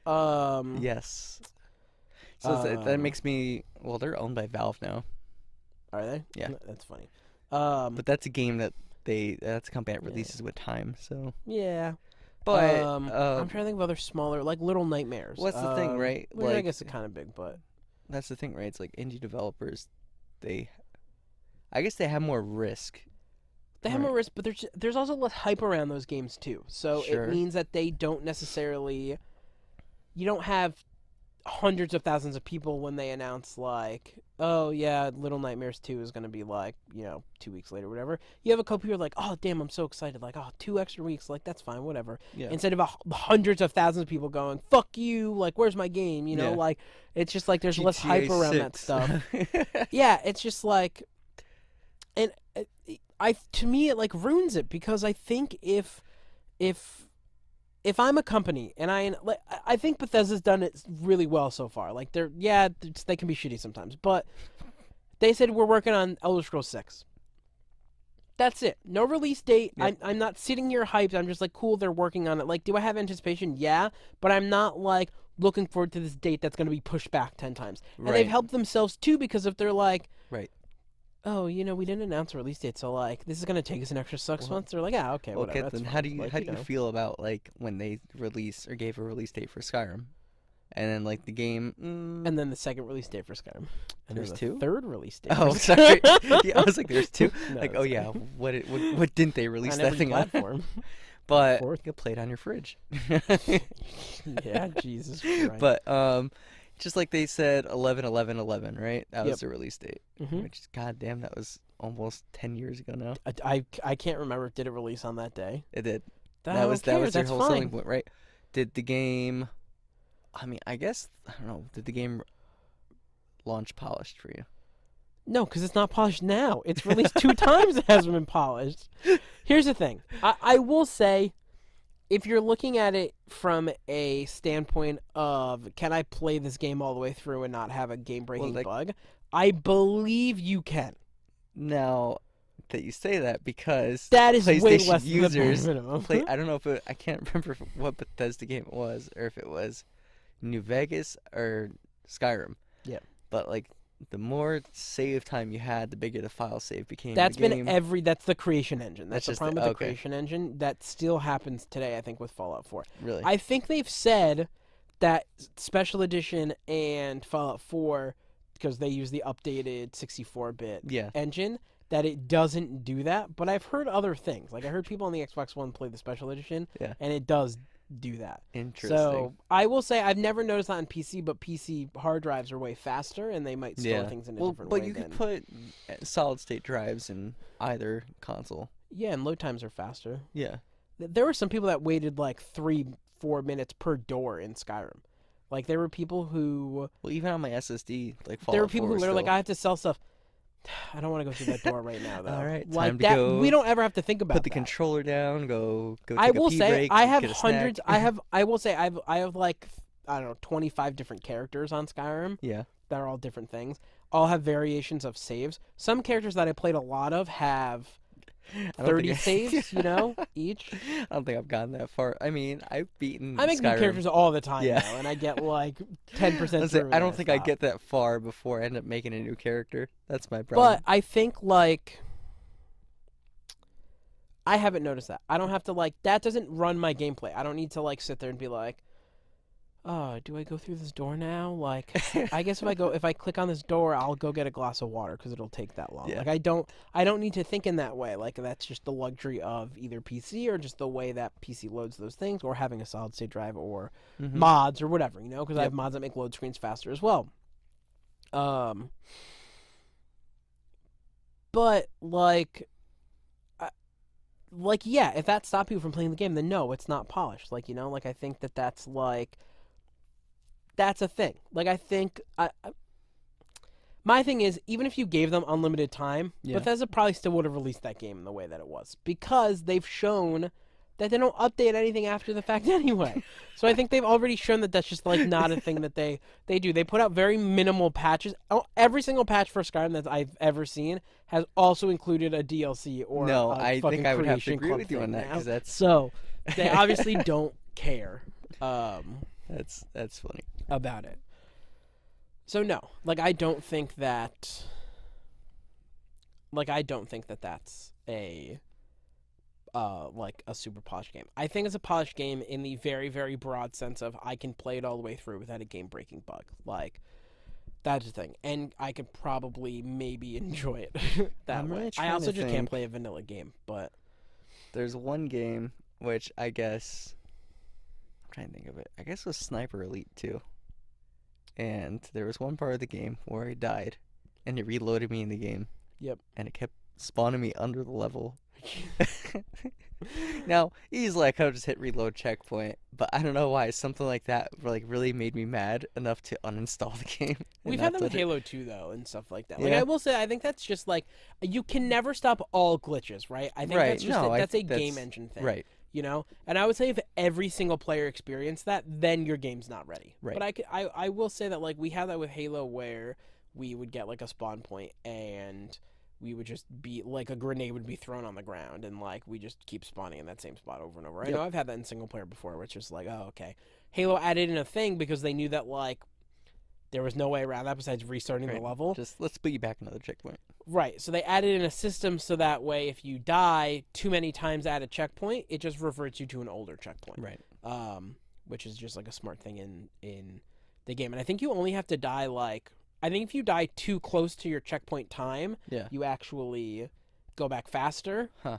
Firewatch. Yes. So that makes me. Well, they're owned by Valve now, Are they? Yeah. That's funny. but that's a game that that's a company that Yeah. releases with time. So, Yeah. but I'm trying to think of other smaller, like Little Nightmares. what's the thing, right? Which I Like- guess it's kind of big, but that's the thing, right? It's like indie developers, I guess they have more risk. they have Right. more risk. But there's also less hype around those games too. So Sure. it means that they don't necessarily. You don't have hundreds of thousands of people when they announce like, oh yeah, Little Nightmares 2 is gonna be like 2 weeks later, or whatever. You have a couple people like, oh damn, I'm so excited, like 2 extra weeks, like that's fine, whatever. Yeah. Instead of hundreds of thousands of people going, fuck you, like where's my game, Yeah. like it's just like there's less hype GTA around that 6. stuff. Yeah, it's just like, and to me it like ruins it, because I think if I'm a company and I think Bethesda's done it really well so far. Like they can be shitty sometimes, but they said we're working on Elder Scrolls 6. That's it. No release date. Yep. I'm not sitting here hyped. I'm just like, cool, they're working on it. Like, do I have anticipation? Yeah, but I'm not like, looking forward to this date that's going to be pushed back 10 times. And they've Right. helped themselves too, because if they're like, Right. oh, we didn't announce a release date, so like this is going to take us an extra 6 Well, months. They're like, ah, okay, whatever. okay, That's then fine. how do you Like, how do you feel about like when they release or gave a release date for Skyrim, and then like the game? And then the second release date for Skyrim. And There's then the two? third release date. Oh, for sorry. Skyrim. Yeah, I was like, there's two. No, Like, it's oh yeah, fine. what didn't they release On that every thing on? platform. But Fourth. you can play it on your fridge. Yeah, Jesus Christ. But just like they said, 11/11/11, right? That was Yep. the release date. Mhm. Which, goddamn, that was almost 10 years ago now. I can't remember. Did it release on that day? It did. That That was their That's whole fine. selling point, right? Did the game? I mean, I guess I don't know. Did the game launch polished for you? No, because it's not polished now. It's released 2 times. It hasn't been polished. Here's the thing. I will say, if you're looking at it from a standpoint of can I play this game all the way through and not have a game-breaking bug, I believe you can. Now that you say that, because That is way PlayStation less users than the minimum. I don't know if I can't remember what Bethesda game it was, or if it was New Vegas or Skyrim. Yeah. But like, the more save time you had, the bigger the file save became. That's in the been game. that's the creation engine. That's the just problem the- with the okay. creation engine. That still happens today, I think, with Fallout 4. Really. I think they've said that Special Edition and Fallout 4, because they use the updated 64-bit Yeah. engine, that it doesn't do that. But I've heard other things. Like, I heard people on the Xbox One play the Special Edition, Yeah. and it does do that. Interesting. So I will say I've never noticed that on PC, but PC hard drives are way faster, and they might store yeah. things in a Well, different but way. you could than... put solid state drives in either console. Yeah, and load times are faster. Yeah. There were some people that waited like 3-4 minutes per door in Skyrim. Like, there were people who... Well, even on my SSD, like Fallout There were people 4 who were like, still- I have to sell stuff. I don't want to go through that door right now, though. All right, like time to that, go we don't ever have to think about put the that. controller down, go take I a will pee say break, I have get a hundreds. snack. I will say I have like, I don't know, 25 different characters on Skyrim Yeah. that are all different things. All have variations of saves. Some characters that I played a lot of have I don't 30 think saves, each. I don't think I've gotten that far. I mean, I've beaten I make new Skyrim. characters all the time Yeah. now, and I get like 10% Let's say, through. I and don't think I stop. get that far before I end up making a new character. That's my problem. But I think, like, I haven't noticed that. I don't have to, like, that doesn't run my gameplay. I don't need to, like, sit there and be like, oh, do I go through this door now? Like, I guess if I click on this door, I'll go get a glass of water because it'll take that long. Yeah. Like, I don't need to think in that way. Like, that's just the luxury of either PC or just the way that PC loads those things, or having a solid state drive or Mhm. mods or whatever, because I Yep. have mods that make load screens faster as well. But yeah, if that stopped people from playing the game, then no, it's not polished. Like, I think that's a thing. Like, I think my thing is, even if you gave them unlimited time, Yeah. Bethesda probably still would have released that game in the way that it was, because they've shown that they don't update anything after the fact anyway. So I think they've already shown that that's just like not a thing that they do. They put out very minimal patches. Every single patch for Skyrim that I've ever seen has also included a DLC or No, a I fucking think I would have to Creation agree Club with you on thing that, now. 'cause that's- So they obviously don't care That's funny. about it. So no, I don't think that that's a a super polished game. I think it's a polished game in the very, very broad sense of I can play it all the way through without a game-breaking bug. Like, that's the thing. And I could probably maybe enjoy it that I'm way. really I trying also to just can't think. play a vanilla game, but There's one game which I guess I'm trying to think of it. I guess it was Sniper Elite 2. And there was one part of the game where I died, and it reloaded me in the game. Yep. And it kept spawning me under the level. Now, easily I could have just hit reload checkpoint, but I don't know why something like that really made me mad enough to uninstall the game. and we've not had them with let it- Halo 2, though, and stuff like that. Like, Yeah. I will say, I think that's just, you can never stop all glitches, right? I think Right, that's just no, I that's a think game that's- engine thing. Right. And I would say if every single player experienced that, then your game's not ready. Right. But I will say that we had that with Halo, where we would get a spawn point and we would just be like a grenade would be thrown on the ground, and like we just keep spawning in that same spot over and over. I Yep. know I've had that in single player before, which is like, oh, okay. Halo added in a thing because they knew that like there was no way around that besides restarting the Right. level. Just let's put you back another checkpoint. Right. So they added in a system so that way if you die too many times at a checkpoint, it just reverts you to an older checkpoint. Right. Which is just like a smart thing in the game. And I think you only have to die like I think if you die too close to your checkpoint time, Yeah. you actually go back faster. Huh.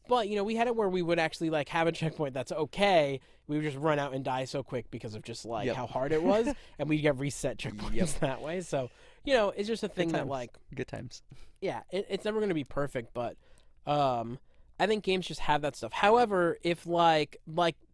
But you know, we had it where we would actually like have a checkpoint that's okay. We would just run out and die so quick because of just like Yep. how hard it was, and we'd get reset checkpoints Yep. that way. So you know, it's just a thing that times. like Good times. yeah, it's never going to be perfect, but I think games just have that stuff. However, if like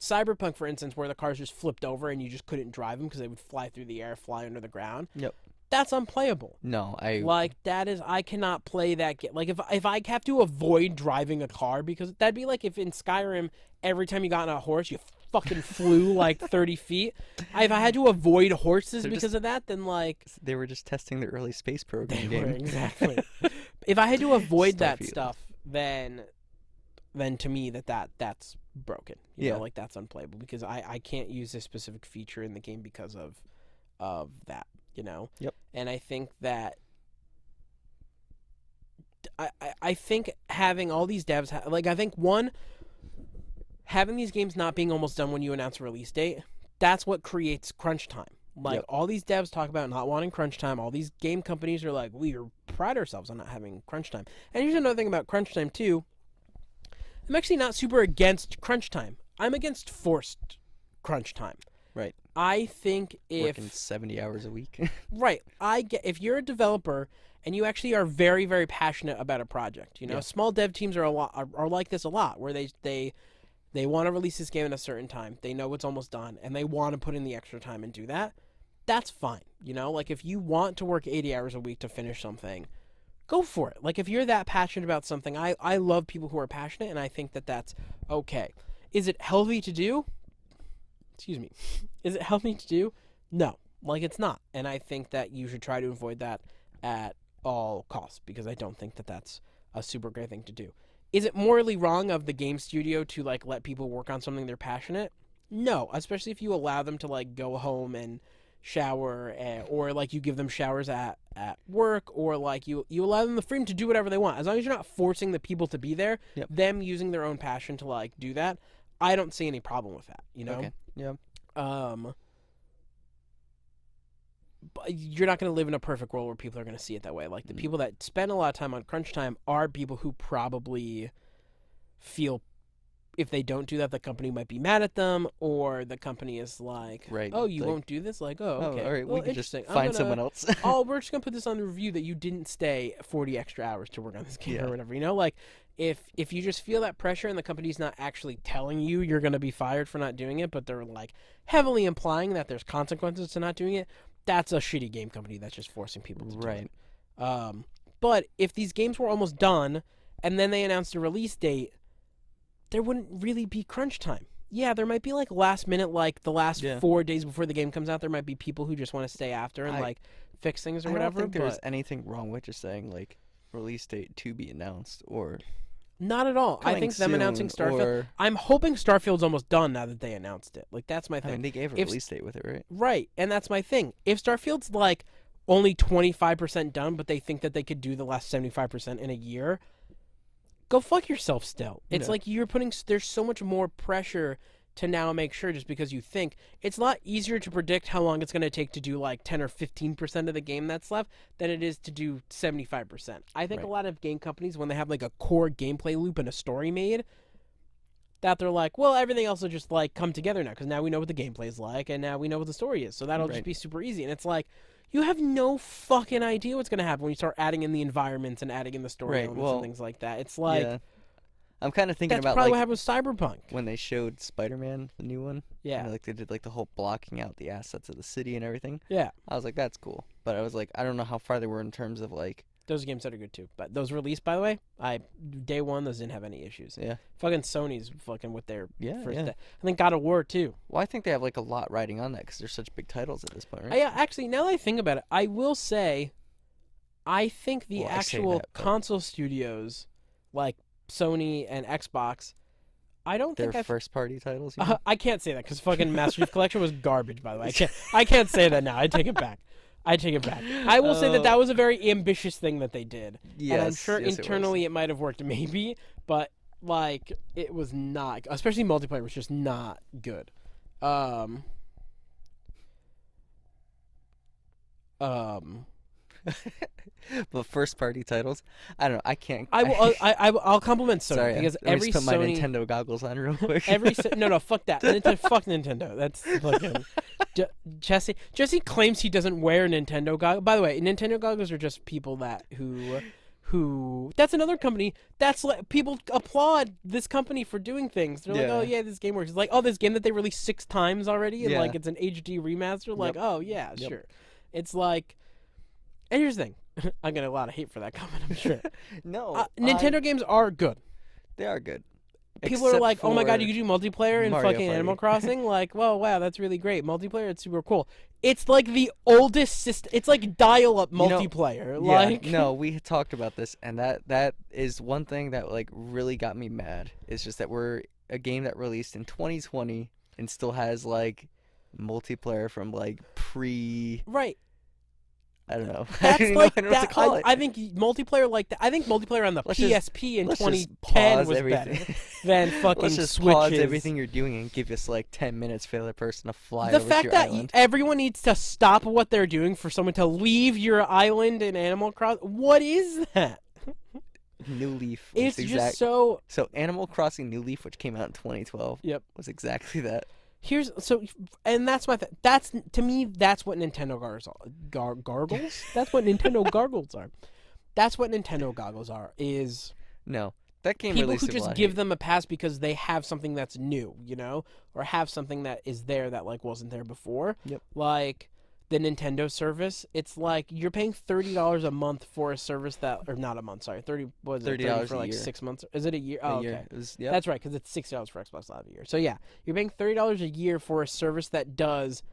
Cyberpunk, for instance, where the cars just flipped over and you just couldn't drive them because they would fly through the air, fly under the ground, Yep. that's unplayable. No, Like that is, I cannot play that game. Like if I have to avoid driving a car because that'd be like if in Skyrim every time you got on a horse you fucking flew like 30 feet. If I had to avoid horses They're because just- of that, then like they were just testing the early space program they were, game. exactly. If I had to avoid that Starfield. stuff, then to me that's broken. You Yeah. know, like that's unplayable because I can't use this specific feature in the game because of that. You know. Yep. And I think that I think having all these devs like I think one having these games not being almost done when you announce a release date, that's what creates crunch time. Like Yep. all these devs talk about not wanting crunch time. All these game companies are like, we pride ourselves on not having crunch time. And here's another thing about crunch time too. I'm actually not super against crunch time. I'm against forced crunch time. Right. I think if Working 70 hours a week. right, I get if you're a developer and you actually are very very passionate about a project. You know, Yeah. small dev teams are a lot are like this a lot, where they want to release this game in a certain time. They know it's almost done, and they want to put in the extra time and do that. That's fine. You know, like if you want to work 80 hours a week to finish something, go for it. Like if you're that passionate about something, I love people who are passionate, and I think that that's okay. Is it healthy to do? Excuse me. Is it healthy to do? No. Like it's not. And I think that you should try to avoid that at all costs because I don't think that that's a super great thing to do. Is it morally wrong of the game studio to like let people work on something they're passionate? No, especially if you allow them to like go home and shower or like you give them showers at work or like you allow them the freedom to do whatever they want. As long as you're not forcing the people to be there, Yep. them using their own passion to like do that, I don't see any problem with that, you know? Okay. Yeah. But you're not going to live in a perfect world where people are going to see it that way. Like the people that spend a lot of time on crunch time are people who probably feel if they don't do that, the company might be mad at them, or the company is like, Right, "Oh, you like, won't do this?" Like, "Oh, Oh, okay, all right. well, We can just interesting. find someone else. Oh, we're just gonna put this on the review that you didn't stay 40 extra hours to work on this game Yeah. or whatever. You know, like if you just feel that pressure and the company's not actually telling you you're gonna be fired for not doing it, but they're like heavily implying that there's consequences to not doing it, that's a shitty game company that's just forcing people to do Right. it. But if these games were almost done and then they announced a release date, there wouldn't really be crunch time. Yeah, there might be like last minute, like the last Yeah. 4 days before the game comes out, there might be people who just want to stay after and I- like fix things or I whatever. don't think there's But anything wrong with just saying like release date to be announced or not at all. I coming think them announcing soon, Starfield. or I'm hoping Starfield's almost done now that they announced it. Like that's my I thing. mean they gave a If- release date with it, right? Right, and that's my thing. If Starfield's like only 25% done, but they think that they could do the last 75% in a year, go fuck yourself still. It's Yeah. like you're putting, there's so much more pressure to now make sure just because you think. It's a lot easier to predict how long it's going to take to do like 10 or 15% of the game that's left than it is to do 75%. I think a Right. lot of game companies, when they have like a core gameplay loop and a story made, that they're like, well, everything else will just like come together now because now we know what the gameplay is like and now we know what the story is. So that'll just Right. be super easy. And it's like, you have no fucking idea what's going to happen when you start adding in the environments and adding in the story Right, elements well, and things like that. It's like, yeah. I'm kind of thinking that's about probably like what happened with Cyberpunk. when they showed Spider-Man, the new one. Yeah. And, like they did like the whole blocking out the assets of the city and everything. Yeah. I was like, that's cool. But I was like, I don't know how far they were in terms of like, Those games that are good too. But those released, by the way, day one, those didn't have any issues. yeah, Fucking Sony's fucking with their yeah, first yeah. day. I think God of War too. Well, I think they have like a lot riding on that because they're such big titles at this point, right? Actually, now that I think about it, I will say I think the Well, I say actual that, but console studios, like Sony and Xbox, I don't their think I've. first party titles, you mean? I can't say that because fucking Master Chief Collection was garbage. By the way, I can't. I can't say that now. I take it back. I take it back. I will say that Oh, that was a very ambitious thing that they did, and I'm yes, sure yes, it was. internally it might have worked, maybe, but like it was not. Especially multiplayer was just not good. Um. Um. But first party titles, I don't know. I can't. I will. I'll compliment Sony Sorry, because let me every just put my Sony. Nintendo goggles on real quick. No, fuck that. Fuck Nintendo. That's fucking. Jesse claims he doesn't wear Nintendo goggles. By the way, Nintendo goggles are just people that who. That's another company. That's like people applaud this company for doing things. They're like, Yeah. oh yeah, this game works. It's like, oh, this game that they released 6 times already, and Yeah. like it's an HD remaster. Like, Yep. oh yeah, Yep. sure. It's like, and here's the thing. I'm getting a lot of hate for that comment. I'm sure. No, Nintendo games are good. they are good. People are Except like, "Oh my god, for you can do multiplayer in Mario fucking Party. Animal Crossing!" Like, well, wow, that's really great. Multiplayer, it's super cool. It's like the oldest system. It's like dial-up know, multiplayer. Yeah, Like, no, we had talked about this, and that is one thing that like really got me mad. It's just that we're a game that released in 2020 and still has like multiplayer from like pre. right? I don't know. I That's don't even like know what to that. call it. I think multiplayer like that. I think multiplayer on the Let's just- PSP in Let's just 2010 pause was everything. better than fucking Let's just Switches. pause everything you're doing and give us like 10 minutes for the other person to fly The over to fact your that island. everyone needs to stop what they're doing for someone to leave your island in Animal Crossing. What is that? New Leaf was It's exact. just so. So Animal Crossing New Leaf, which came out in 2012, Yep. was exactly that. And that's my that's to me that's what Nintendo gargles. That's what Nintendo gargles are. That's what Nintendo goggles are. Is No, that game people released who a lot just of give hate. them a pass because they have something that's new, or have something that is there that like wasn't there before. Yep. Like the Nintendo service, it's like you're paying $30 a month for a service that, or not a month, sorry, 30 was it 30 $30 for a like year. 6 months? Is it a year? Oh, A year. okay. It was, yep. That's right, because it's $60 for Xbox Live a year. So yeah, you're paying $30 a year for a service that does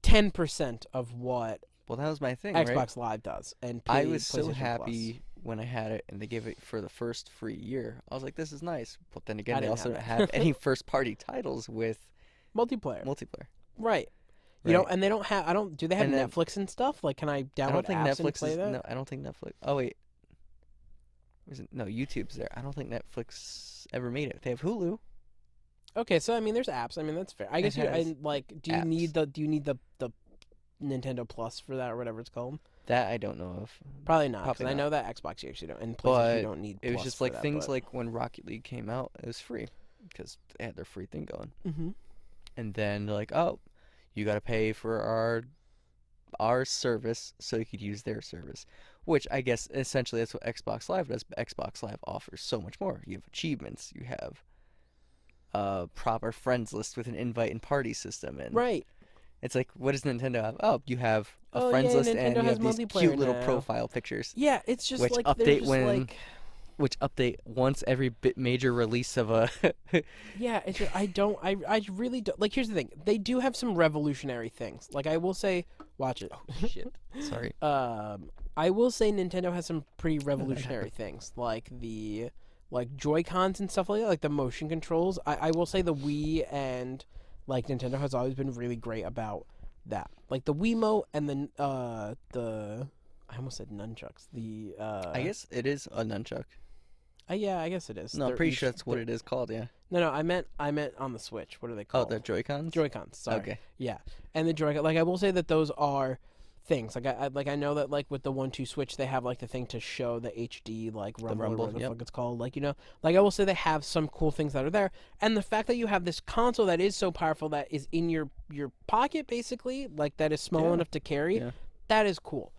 10% of what Well, that was my thing, Xbox right? Live does, and I was so PlayStation happy when I had it and they gave it for the first free year. I was like, this is nice. But then I again, they didn't also have don't that. have any first-party titles with Plus multiplayer, multiplayer. right? Right. And they don't have. I don't. Do they have And then- Netflix and stuff? Like, can I I download don't think apps and Netflix play is. that? No, I don't think Netflix. Oh wait, no, YouTube's there. I don't think Netflix ever made it. They have Hulu. Okay, so I mean, there's apps. I mean, that's fair. I It guess you. has And like, do you apps. need the Nintendo Plus for that or whatever it's called? That I don't know of. Probably not, because Probably I not. know that Xbox you actually don't, and PlayStation But you don't need. It was Plus just for like that, things but... like when Rocket League came out, it was free because they had their free thing going. Mm-hmm. And then they're like, oh, you got to pay for our service so you could use their service, which I guess essentially that's what Xbox Live does. But Xbox Live offers so much more. You have achievements. You have a proper friends list with an invite and party system, and Right. it's like, what does Nintendo have? Oh, you have a Oh, friends yeah, list Nintendo and you has have these multiplayer cute little now. profile pictures. Yeah, it's just Which like update they're just when- like. Which update once every major release of a Yeah, it's just, I really don't like. Here's the thing: they do have some revolutionary things. Like I will say, watch it. shit. Sorry. I will say Nintendo has some pretty revolutionary things, like the Joy Cons and stuff like that, like the motion controls. I will say the Wii and like Nintendo has always been really great about that. Like the Wiimote and the I almost said nunchucks. I guess it is a nunchuck. Yeah, I guess it is. No, I'm They're pretty each- sure that's what it is called. Yeah. No, I meant on the Switch. What are they Oh, called? the Joy-Cons. Joy-Cons. Sorry. Okay. Yeah, and the Joy-Con. Like I will say that those are things. Like I know that like with the 1-2 Switch they have like the thing to show the HD like rumble, or rumble, whatever the yep. fuck it's called. Like like I will say they have some cool things that are there, and the fact that you have this console that is so powerful that is in your pocket basically, like that is small Yeah. enough to carry. Yeah. That is cool.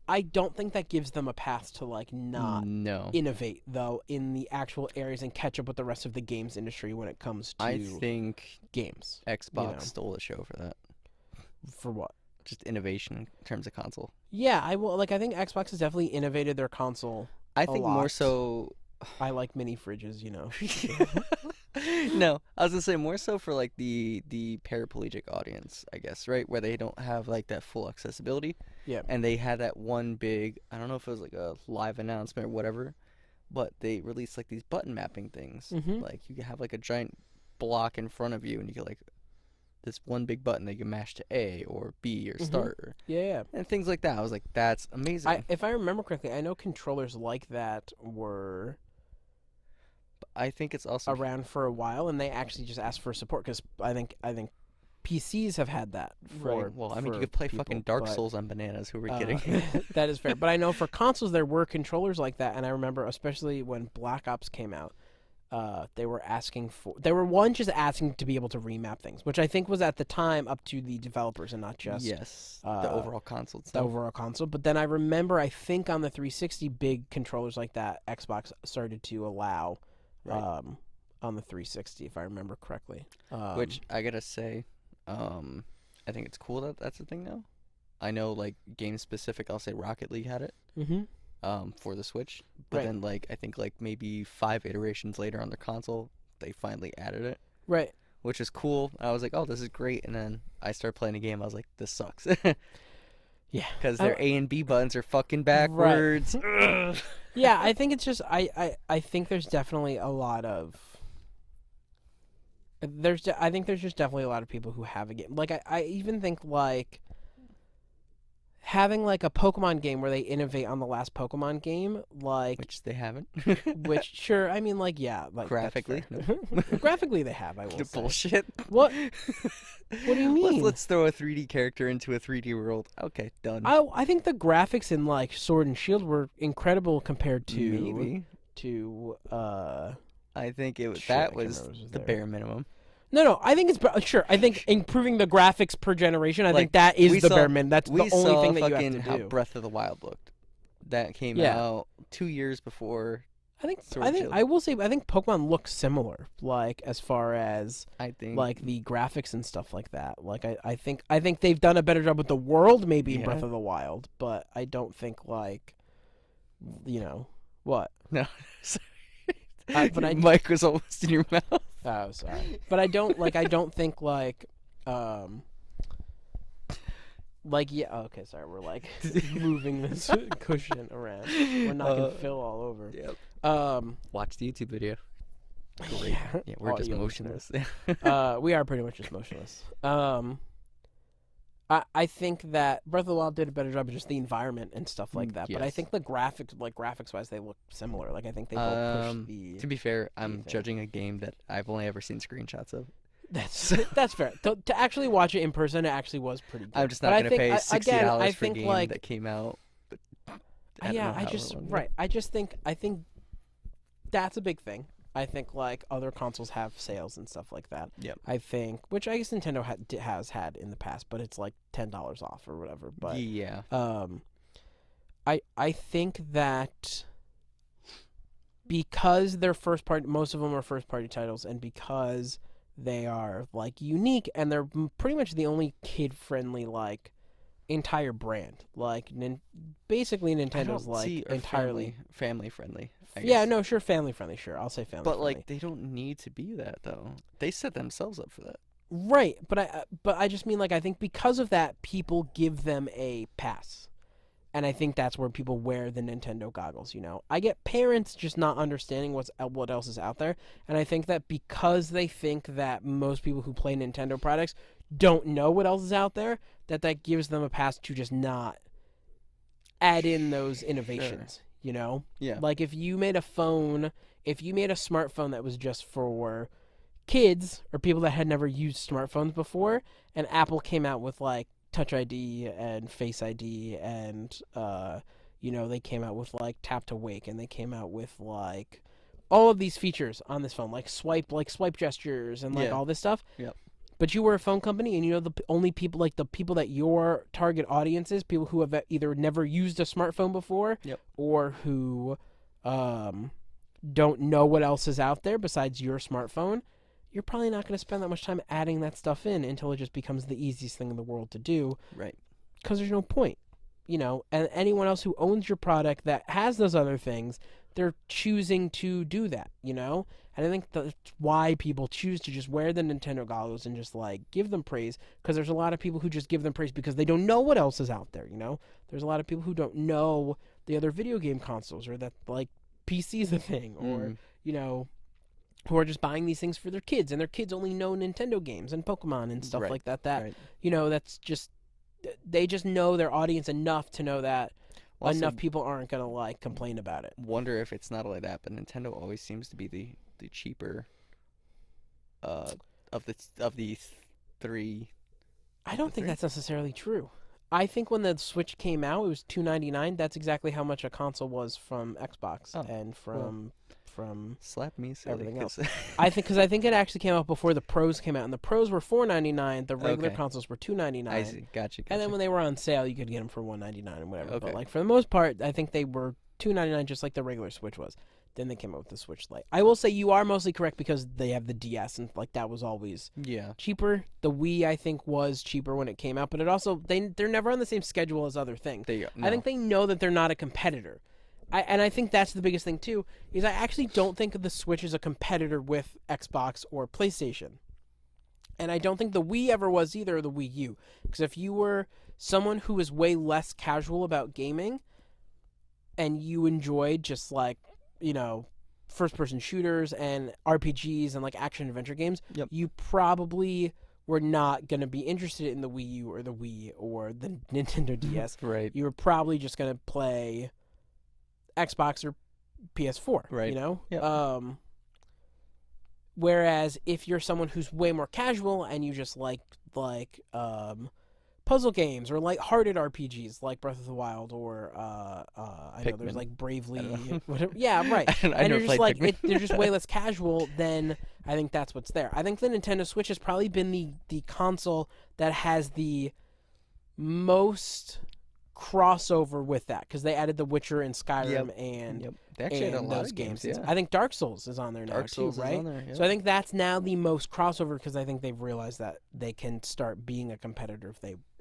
I don't think that gives them a path to like not No. innovate though in the actual areas and catch up with the rest of the games industry when it comes to I think games. Xbox stole the show for that. For what? Just innovation in terms of console. Yeah, I will. Like, I think Xbox has definitely innovated their console. I think more lot. so. I like mini fridges, No, I was gonna say more so for like the paraplegic audience, I guess, right, where they don't have like that full accessibility. Yeah. And they had that one big, I don't know if it was like a live announcement or whatever, but they released like these button mapping things. Mm-hmm. Like you could have like a giant block in front of you, and you get like this one big button that you can mash to A or B or Mm-hmm. start Yeah. and things like that. I was like, that's amazing. If I remember correctly, I know controllers like that were But I think it's also around for a while, and they actually just asked for support because I think PCs have had that for. right. Well, I mean, you for could play people, fucking Dark but, Souls on bananas. Who are we kidding? that is fair. But I know for consoles there were controllers like that, and I remember especially when Black Ops came out, they were just asking to be able to remap things, which I think was at the time up to the developers and not just Yes, the overall console the itself. overall console. But then I remember I think on the 360 big controllers like that, Xbox started to allow Right. on the 360 if I remember correctly. Which I gotta say, I think it's cool that that's a thing now. I know, like, game specific, I'll say Rocket League had it, Mhm. for the Switch, but Right. then, like, I think, like, maybe 5 iterations later on the console, they finally added it, Right. which is cool. I was like, oh, this is great, and then I started playing the game, I was like, this sucks. Yeah. Because I- their A and B buttons are fucking backwards. Ugh. Yeah, I think it's just I think there's definitely a lot of I think there's just definitely a lot of people who have a game. Like I even think like having like a Pokemon game where they innovate on the last Pokemon game, like Which they haven't. which sure, I mean like yeah, like that's Graphically, fair. Graphically they have, I will say. Bullshit. What? What do you mean? Let's throw a 3D character into a 3D world. Okay, done. I think the graphics in like Sword and Shield were incredible compared to Maybe. to I think it was Shit, I that can't was remember what was the there. bare minimum. No, I think it's sure. I think improving the graphics per generation. I Like, think that is we the saw- bare minimum. That's We the only saw thing that you fucking have to how do. Breath of the Wild looked. That came Yeah. out 2 years before. I think Sword and Shield. I will say I think Pokemon looks similar. Like as far as I think. like the graphics and stuff like that. Like I think they've done a better job with the world maybe in Yeah. Breath of the Wild, but I don't think like what. No. Sorry. But I- Mike was almost in your mouth. Oh, sorry. But I don't think yeah, okay, sorry. We're like moving this cushion around. We're knocking Phil all over. Yep. Watch the YouTube video. Great. Yeah, Yeah, we're just audio motionless. we are pretty much just motionless. I think that Breath of the Wild did a better job of just the environment and stuff like that. But I Yes. think the graphics wise, they look similar. Like I think they both push the. To be fair, I'm thing. judging a game that I've only ever seen screenshots of. That's fair. To actually watch it in person, it actually was pretty good. I'm just But not I gonna think- pay $60 again, I for a think game like that came out. But I don't yeah, know I however just long ago. right. I think that's a big thing. I think like other consoles have sales and stuff like that. Yep. I think, which I guess Nintendo has had in the past, but it's like $10 off or whatever. But Yeah. I think that because they're first party, most of them are first party titles, and because they are like unique and they're pretty much the only kid friendly like entire brand. Like basically I Nintendo's don't like see or entirely. family friendly. I Yeah, guess. no, sure, family friendly, sure. I'll say family But friendly. like they don't need to be that though. They set themselves up for that. Right, but I just mean like I think because of that, people give them a pass, and I think that's where people wear the Nintendo goggles. You know, I get parents just not understanding what else is out there, and I think that because they think that most people who play Nintendo products don't know what else is out there, that gives them a pass to just not add in those innovations. You know, Yeah. like if you made a smartphone that was just for kids or people that had never used smartphones before, and Apple came out with like Touch ID and Face ID and they came out with like Tap to Wake, and they came out with like all of these features on this phone, like swipe gestures and like Yeah. all this stuff. Yep. But you were a phone company, and the only people, like the people that your target audience is, people who have either never used a smartphone before, Yep. or who don't know what else is out there besides your smartphone. You're probably not going to spend that much time adding that stuff in until it just becomes the easiest thing in the world to do, Right. because there's no point. And anyone else who owns your product that has those other things, they're choosing to do that, you know? And I think that's why people choose to just wear the Nintendo goggles and just like give them praise, because there's a lot of people who just give them praise because they don't know what else is out there, you know? There's a lot of people who don't know the other video game consoles, or that like PC's a thing, or you know, who are just buying these things for their kids, and their kids only know Nintendo games and Pokemon and stuff like that. You know, that's just, they just know their audience enough to know that Also, enough people aren't gonna like complain about it. wonder if it's not only that, but Nintendo always seems to be the cheaper uh of these three. I don't think that's necessarily true. I think when the Switch came out, it was $299. That's exactly how much a console was from Xbox and from Slap me silly, everything else. I think it actually came out before the Pros came out, and the Pros were $499. The regular consoles were $299. I see, gotcha. And then when they were on sale, you could get them for $199 and whatever. But like for the most part, I think they were $299, just like the regular Switch was. Then they came out with the Switch Lite. I will say you are mostly correct, because they have the DS, and like that was always cheaper. The Wii, I think, was cheaper when it came out, but it also they're never on the same schedule as other things. I think they know that they're not a competitor. And I think that's the biggest thing too, is I actually don't think the Switch is a competitor with Xbox or PlayStation. And I don't think the Wii ever was either, or the Wii U. Because if you were someone who was way less casual about gaming, and you enjoyed just like, you know, first-person shooters and RPGs and like action-adventure games, you probably were not going to be interested in the Wii U or the Wii or the Nintendo DS. You were probably just going to play Xbox or PS4, you know? Whereas if you're someone who's way more casual and you just like puzzle games or light-hearted RPGs like Breath of the Wild or I know there's like Bravely, whatever. Yeah, right. And you're just like they're just way less casual. Then I think that's what's there. I think the Nintendo Switch has probably been the console that has the most crossover with that, because they added The Witcher and Skyrim and they actually had a lot those of games. I think Dark Souls is on there now too, right? So I think that's now the most crossover, because I think they've realized that they can start being a competitor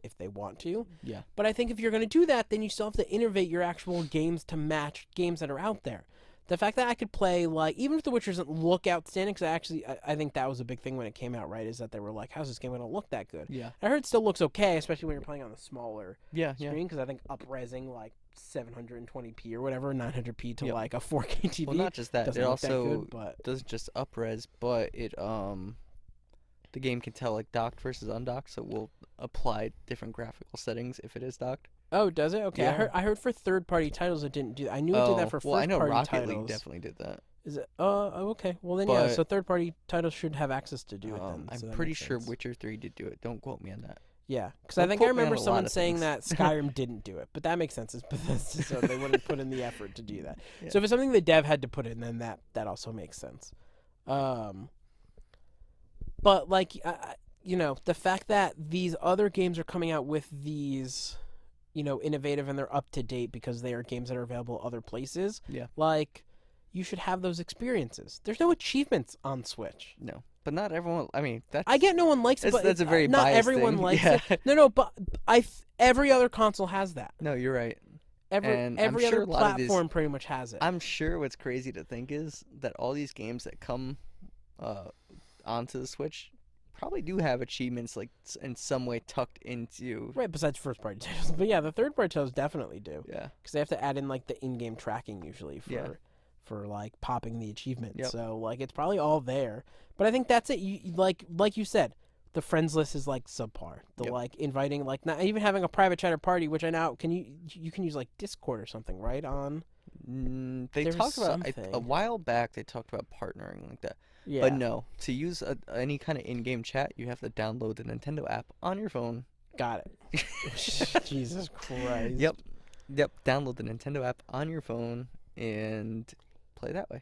if they want to. But I think if you're going to do that, then you still have to innovate your actual games to match games that are out there. The fact that I could play, like, even if The Witcher doesn't look outstanding, because I think that was a big thing when it came out, right, is that they were like, how's this game going to look that good? I heard it still looks okay, especially when you're playing on the smaller screen, because I think up-resing, like, 720p or whatever, 900p to, like, a 4K TV. Well, not just that. It also good, doesn't just up-res, but it, the game can tell, like, docked versus undocked, so we'll apply different graphical settings if it is docked. Oh, does it? Okay, I heard for third-party titles it didn't do that. I knew it did that for first-party titles. I know Rocket League definitely did that. Is it? Oh, okay. Well, then, so third-party titles should have access to do it then. I'm pretty sure Witcher 3 did do it. Don't quote me on that. Yeah, because I think I remember someone saying that Skyrim didn't do it, but that makes sense. It's Bethesda, so they wouldn't put in the effort to do that. So if it's something the dev had to put in, then that also makes sense. But, like, you know, the fact that these other games are coming out with these, you know, innovative, and they're up to date because they are games that are available other places. Like, you should have those experiences. There's no achievements on Switch. No, but not everyone. I mean, I get no one likes it, but that's a very not biased everyone thing. likes it. No, but every other console has that. No, you're right. Every other platform pretty much has it. I'm sure what's crazy to think is that all these games that come onto the Switch probably do have achievements, like, in some way tucked into... Right, besides first-party titles. But yeah, the third-party titles definitely do. Yeah. Because they have to add in, like, the in-game tracking usually for like, popping the achievement. So, like, it's probably all there. But I think that's it. You like you said, the friends list is, like, subpar. The, like, inviting, like, not even having a private chat or party, which I know, you can use, like, Discord or something, right? They talked about... a while back, they talked about partnering like that. Yeah. But no, to use any kind of in-game chat, you have to download the Nintendo app on your phone. Got it. Jesus Christ. Yep. Download the Nintendo app on your phone and play that way.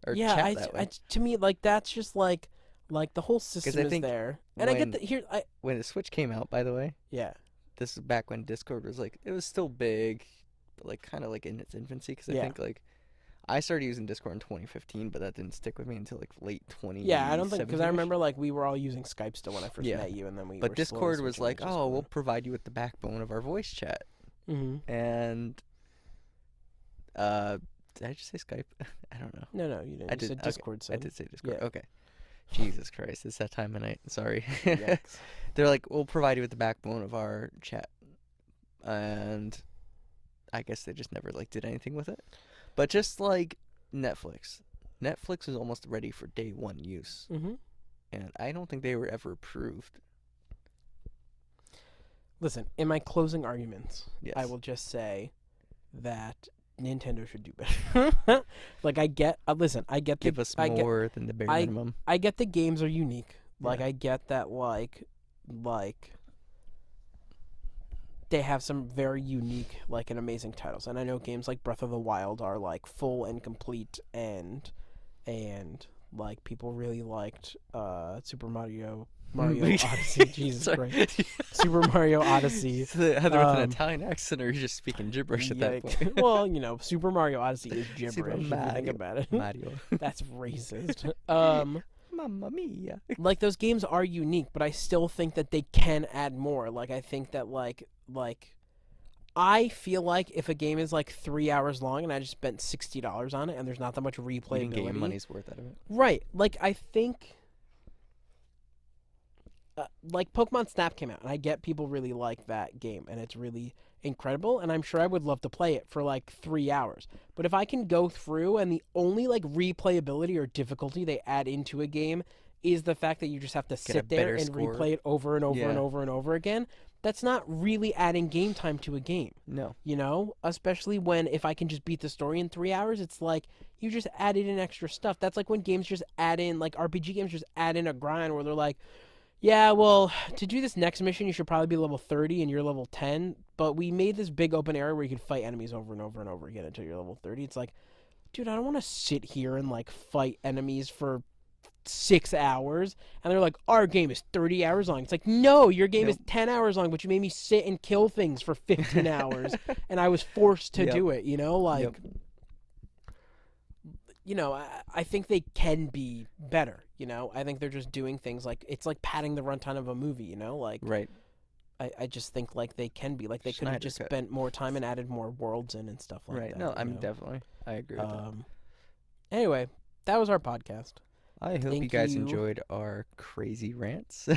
Or chat that way. To me, like, that's just like the whole system is there. And I get that when the Switch came out, by the way. Yeah. This is back when Discord was like, it was still big, but like kind of like in its infancy, because I think like I started using Discord in 2015, but that didn't stick with me until like late 2017. Yeah, I don't think, because I remember like we were all using Skype still when I first met you, and then But Discord was like, oh, we'll provide you with the backbone of our voice chat, and Did I just say Skype? I don't know. No, you didn't. I You did. said Okay. Discord. I Said. did say Discord. Yeah. Okay. Jesus Christ, it's that time of night. Sorry. Yikes. They're like, we'll provide you with the backbone of our chat, and I guess they just never like did anything with it. But just like Netflix is almost ready for day one use, Mm-hmm. and I don't think they were ever approved. Listen, in my closing arguments, Yes. I will just say that Nintendo should do better. Like I get, listen, I get Give us more than the bare minimum. I get the games are unique. Like Yeah. I get that, like they have some very unique, like, and amazing titles. And I know games like Breath of the Wild are like full and complete, and like people really liked Super Mario Odyssey. Jesus Sorry. Christ, Super Mario Odyssey. Heather with an Italian accent, or are you just speaking gibberish at that point? Well, Super Mario Odyssey is gibberish Super if you think about it. Mario. That's racist. Mamma mia. Like those games are unique, but I still think that they can add more. Like I think that like I feel like if a game is like 3 hours long and I just spent $60 on it and there's not that much You replayability, can get your money's worth out of it. right? Like I think. Like Pokemon Snap came out, and I get people really like that game, and it's really incredible, and I'm sure I would love to play it for like 3 hours. But if I can go through, and the only like replayability or difficulty they add into a game is the fact that you just have to sit there and score. replay it over and over Yeah. and over and over again, that's not really adding game time to a game. No. Especially when if I can just beat the story in 3 hours, it's like you just added in extra stuff. That's like when games just add in, like RPG games just add in a grind where they're like, yeah, well, to do this next mission, you should probably be level 30 and you're level 10. But we made this big open area where you could fight enemies over and over and over again until you're level 30. It's like, dude, I don't want to sit here and like fight enemies for 6 hours. And they're like, our game is 30 hours long. It's like, no, your game is 10 hours long, but you made me sit and kill things for 15 hours. And I was forced to do it, Like, I think they can be better, I think they're just doing things like, it's like padding the runtime of a movie, Like, Right. I just think like they can be, like they could have Snyder just cut. spent more time and added more worlds in and stuff like Right. that. No, I'm definitely. I agree with that. Anyway, that was our podcast. I hope thank you guys you. enjoyed our crazy rants.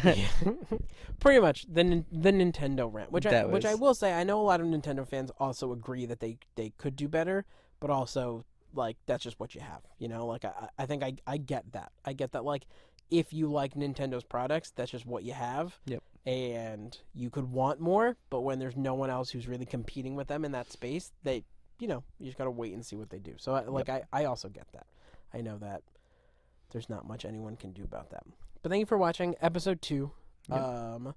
Pretty much the Nintendo rant, which I was- will say, I know a lot of Nintendo fans also agree that they could do better, but also like that's just what you have, Like I think I get that. I get that, like if you like Nintendo's products, that's just what you have. Yep. And you could want more, but when there's no one else who's really competing with them in that space, they, you just gotta wait and see what they do. So I also get that. I know that there's not much anyone can do about that. But thank you for watching episode 2. Yep.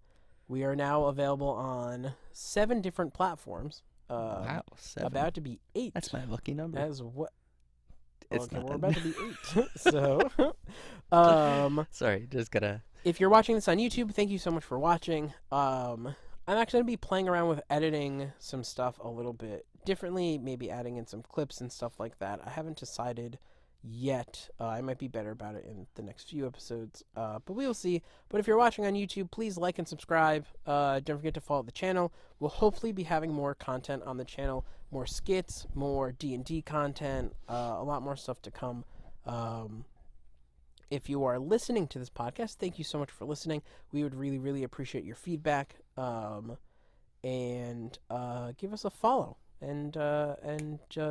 We are now available on 7 different platforms. Wow, 7. About to be 8. That's my lucky number. As what? It's Okay, not we're that. about to be 8. So, Sorry, just gotta. if you're watching this on YouTube, thank you so much for watching. I'm actually going to be playing around with editing some stuff a little bit differently, maybe adding in some clips and stuff like that. I haven't decided yet. I might be better about it in the next few episodes, but we will see. But if you're watching on YouTube, please like and subscribe. Don't forget to follow the channel. We'll hopefully be having more content on the channel, more skits, more D&D content, a lot more stuff to come. If you are listening to this podcast, thank you so much for listening. We would really, really appreciate your feedback, and give us a follow. And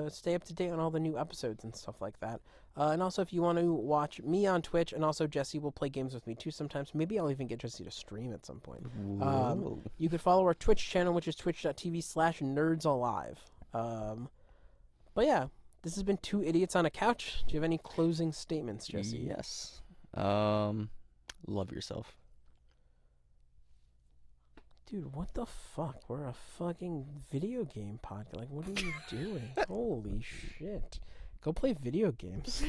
stay up to date on all the new episodes and stuff like that. And also, if you want to watch me on Twitch, and also Jesse will play games with me too sometimes. Maybe I'll even get Jesse to stream at some point. Whoa. You could follow our Twitch channel, which is twitch.tv/nerdsalive. But yeah, this has been 2 Idiots on a Couch. Do you have any closing statements, Jesse? Yes. Love yourself. Dude, what the fuck? We're a fucking video game podcast. Like, what are you doing? Holy shit. Go play video games.